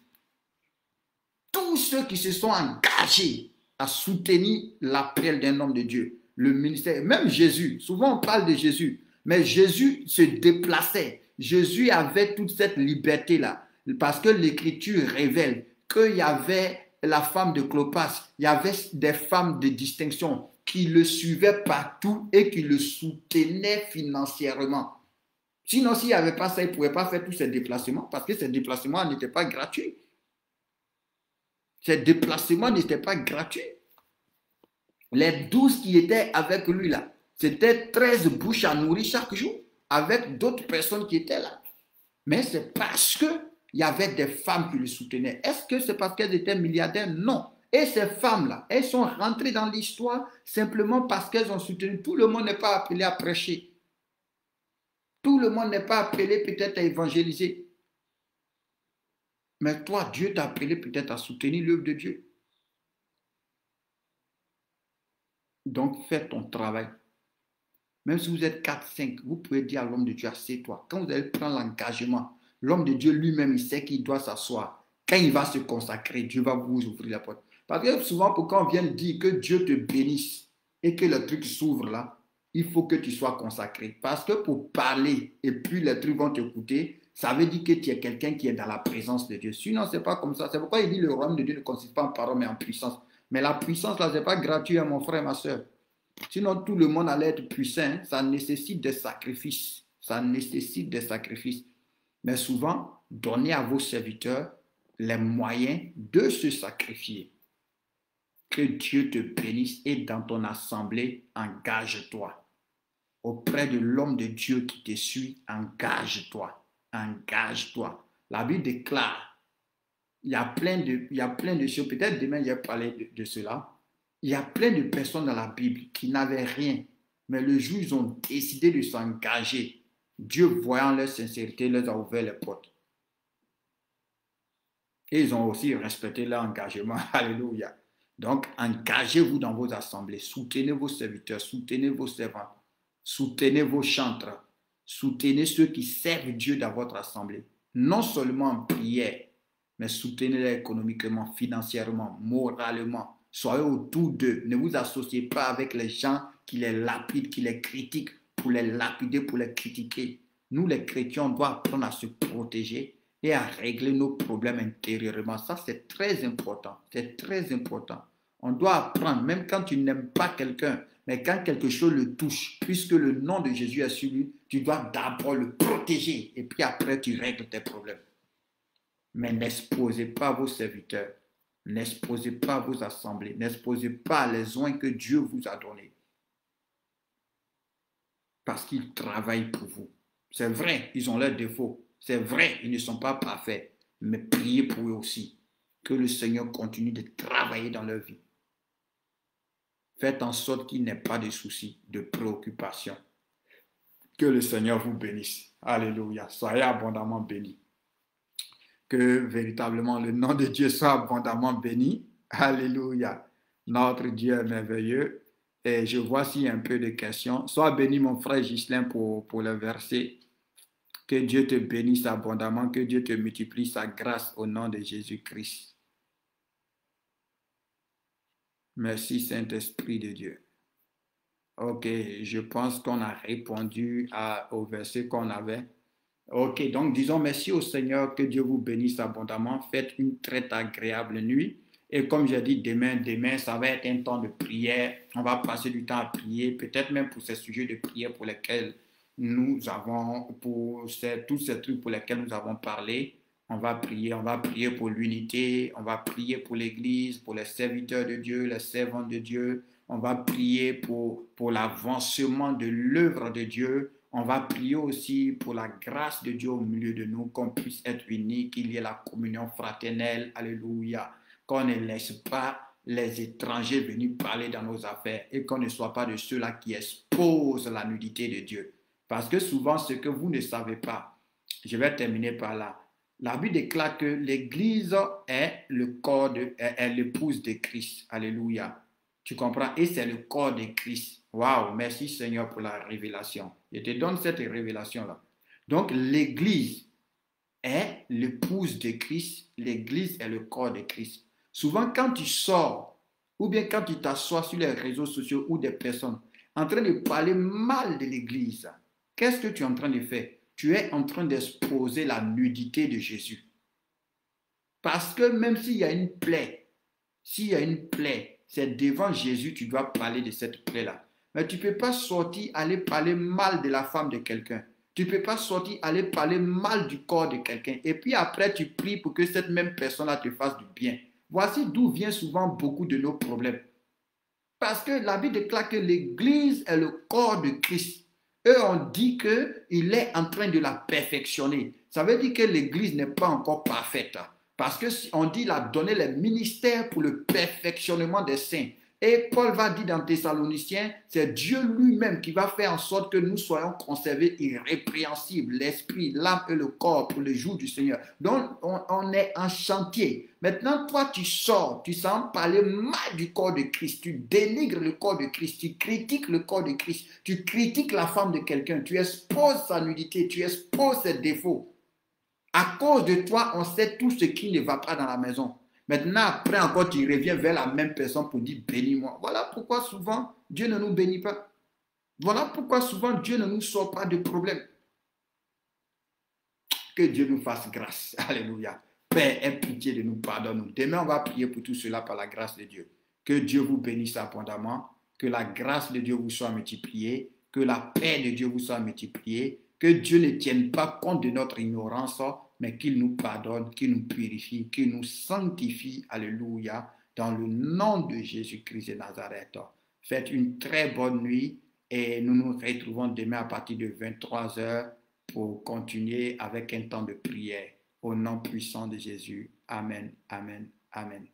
Speaker 2: Tous ceux qui se sont engagés à soutenir l'appel d'un homme de Dieu, le ministère, même Jésus, souvent on parle de Jésus, mais Jésus se déplaçait. Jésus avait toute cette liberté-là, parce que l'Écriture révèle qu'il y avait la femme de Clopas, il y avait des femmes de distinction qui le suivaient partout et qui le soutenaient financièrement. Sinon, s'il n'y avait pas ça, il ne pouvait pas faire tous ces déplacements parce que ces déplacements n'étaient pas gratuits. Ces déplacements n'étaient pas gratuits. Les 12 qui étaient avec lui là, c'était 13 bouches à nourrir chaque jour avec d'autres personnes qui étaient là. Mais c'est parce qu'il y avait des femmes qui le soutenaient. Est-ce que c'est parce qu'elles étaient milliardaires? Non. Et ces femmes-là, elles sont rentrées dans l'histoire simplement parce qu'elles ont soutenu. Tout le monde n'est pas appelé à prêcher. Tout le monde n'est pas appelé peut-être à évangéliser. Mais toi, Dieu t'a appelé peut-être à soutenir l'œuvre de Dieu. Donc, fais ton travail. Même si vous êtes 4, 5, vous pouvez dire à l'homme de Dieu, assieds-toi. Quand vous allez prendre l'engagement, l'homme de Dieu lui-même, il sait qu'il doit s'asseoir. Quand il va se consacrer, Dieu va vous ouvrir la porte. Parce que souvent, pour quand on vient dire que Dieu te bénisse et que le truc s'ouvre là, il faut que tu sois consacré. Parce que pour parler et puis les trucs vont t'écouter, ça veut dire que tu es quelqu'un qui est dans la présence de Dieu. Sinon, ce n'est pas comme ça. C'est pourquoi il dit le royaume de Dieu ne consiste pas en parole, mais en puissance. Mais la puissance, là, ce n'est pas gratuit, mon frère, ma soeur. Sinon, tout le monde allait être puissant. Ça nécessite des sacrifices. Ça nécessite des sacrifices. Mais souvent, donnez à vos serviteurs les moyens de se sacrifier. Que Dieu te bénisse et dans ton assemblée, engage-toi. Auprès de l'homme de Dieu qui te suit, engage-toi. Engage-toi. La Bible déclare, il y a plein de choses, peut-être demain je vais parler de cela. Il y a plein de personnes dans la Bible qui n'avaient rien, mais le jour où ils ont décidé de s'engager, Dieu, voyant leur sincérité, leur a ouvert les portes. Et ils ont aussi respecté leur engagement. Alléluia. Donc, engagez-vous dans vos assemblées, soutenez vos serviteurs, soutenez vos servantes, soutenez vos chantres, soutenez ceux qui servent Dieu dans votre assemblée. Non seulement en prière, mais soutenez-les économiquement, financièrement, moralement. Soyez autour d'eux. Ne vous associez pas avec les gens qui les lapident, qui les critiquent pour les lapider, pour les critiquer. Nous, les chrétiens, on doit apprendre à se protéger et à régler nos problèmes intérieurement. Ça, c'est très important. C'est très important. On doit apprendre, même quand tu n'aimes pas quelqu'un, mais quand quelque chose le touche, puisque le nom de Jésus est sur lui, tu dois d'abord le protéger et puis après, tu règles tes problèmes. Mais n'exposez pas vos serviteurs, n'exposez pas vos assemblées, n'exposez pas les soins que Dieu vous a donnés. Parce qu'ils travaillent pour vous. C'est vrai, ils ont leurs défauts. C'est vrai, ils ne sont pas parfaits. Mais priez pour eux aussi. Que le Seigneur continue de travailler dans leur vie. Faites en sorte qu'il n'ait pas de soucis, de préoccupations. Que le Seigneur vous bénisse. Alléluia. Soyez abondamment bénis. Que véritablement le nom de Dieu soit abondamment béni. Alléluia. Notre Dieu est merveilleux. Et je vois s'il y a un peu de questions. Sois béni, mon frère Ghislain, pour le verset. Que Dieu te bénisse abondamment. Que Dieu te multiplie sa grâce au nom de Jésus-Christ. Merci, Saint-Esprit de Dieu. Ok, je pense qu'on a répondu au verset qu'on avait. Ok, donc disons merci au Seigneur, que Dieu vous bénisse abondamment. Faites une très agréable nuit. Et comme j'ai dit, demain, ça va être un temps de prière. On va passer du temps à prier, peut-être même pour ces sujets de prière pour lesquels nous avons, tous ces trucs pour lesquels nous avons parlé. On va prier pour l'unité, on va prier pour l'Église, pour les serviteurs de Dieu, les servantes de Dieu. On va prier pour l'avancement de l'œuvre de Dieu. On va prier aussi pour la grâce de Dieu au milieu de nous, qu'on puisse être unis, qu'il y ait la communion fraternelle. Alléluia. Qu'on ne laisse pas les étrangers venir parler dans nos affaires et qu'on ne soit pas de ceux-là qui exposent la nudité de Dieu. Parce que souvent, ce que vous ne savez pas, je vais terminer par là. La Bible déclare que l'Église est le corps est l'épouse de Christ. Alléluia. Tu comprends? Et c'est le corps de Christ. Waouh, merci Seigneur pour la révélation. Je te donne cette révélation-là. Donc, l'Église est l'épouse de Christ. L'Église est le corps de Christ. Souvent, quand tu sors, ou bien quand tu t'assois sur les réseaux sociaux ou des personnes en train de parler mal de l'Église, qu'est-ce que tu es en train de faire? Tu es en train d'exposer la nudité de Jésus. Parce que même s'il y a une plaie, c'est devant Jésus que tu dois parler de cette plaie-là. Mais tu ne peux pas sortir, aller parler mal de la femme de quelqu'un. Tu ne peux pas sortir, aller parler mal du corps de quelqu'un. Et puis après, tu pries pour que cette même personne-là te fasse du bien. Voici d'où vient souvent beaucoup de nos problèmes. Parce que la Bible déclare que l'Église est le corps de Christ. Eux ont dit qu'il est en train de la perfectionner. Ça veut dire que l'Église n'est pas encore parfaite. Parce qu'on dit qu'il a donné les ministères pour le perfectionnement des saints. Et Paul va dire dans Thessaloniciens, c'est Dieu lui-même qui va faire en sorte que nous soyons conservés irrépréhensibles, l'esprit, l'âme et le corps pour le jour du Seigneur. Donc, on est en chantier. Maintenant, toi, tu sors, tu sens parler mal du corps de Christ, tu dénigres le corps de Christ, tu critiques le corps de Christ, tu critiques la femme de quelqu'un, tu exposes sa nudité, tu exposes ses défauts. À cause de toi, on sait tout ce qui ne va pas dans la maison. Maintenant, après encore, tu reviens vers la même personne pour dire bénis-moi. Voilà pourquoi souvent Dieu ne nous bénit pas. Voilà pourquoi souvent Dieu ne nous sort pas de problème. Que Dieu nous fasse grâce. Alléluia. Père, aie pitié de nous, pardonne-nous. Demain, on va prier pour tout cela par la grâce de Dieu. Que Dieu vous bénisse abondamment. Que la grâce de Dieu vous soit multipliée. Que la paix de Dieu vous soit multipliée. Que Dieu ne tienne pas compte de notre ignorance, mais qu'il nous pardonne, qu'il nous purifie, qu'il nous sanctifie. Alléluia. Dans le nom de Jésus-Christ de Nazareth. Faites une très bonne nuit et nous nous retrouvons demain à partir de 23 heures pour continuer avec un temps de prière. Au nom puissant de Jésus. Amen, amen, amen.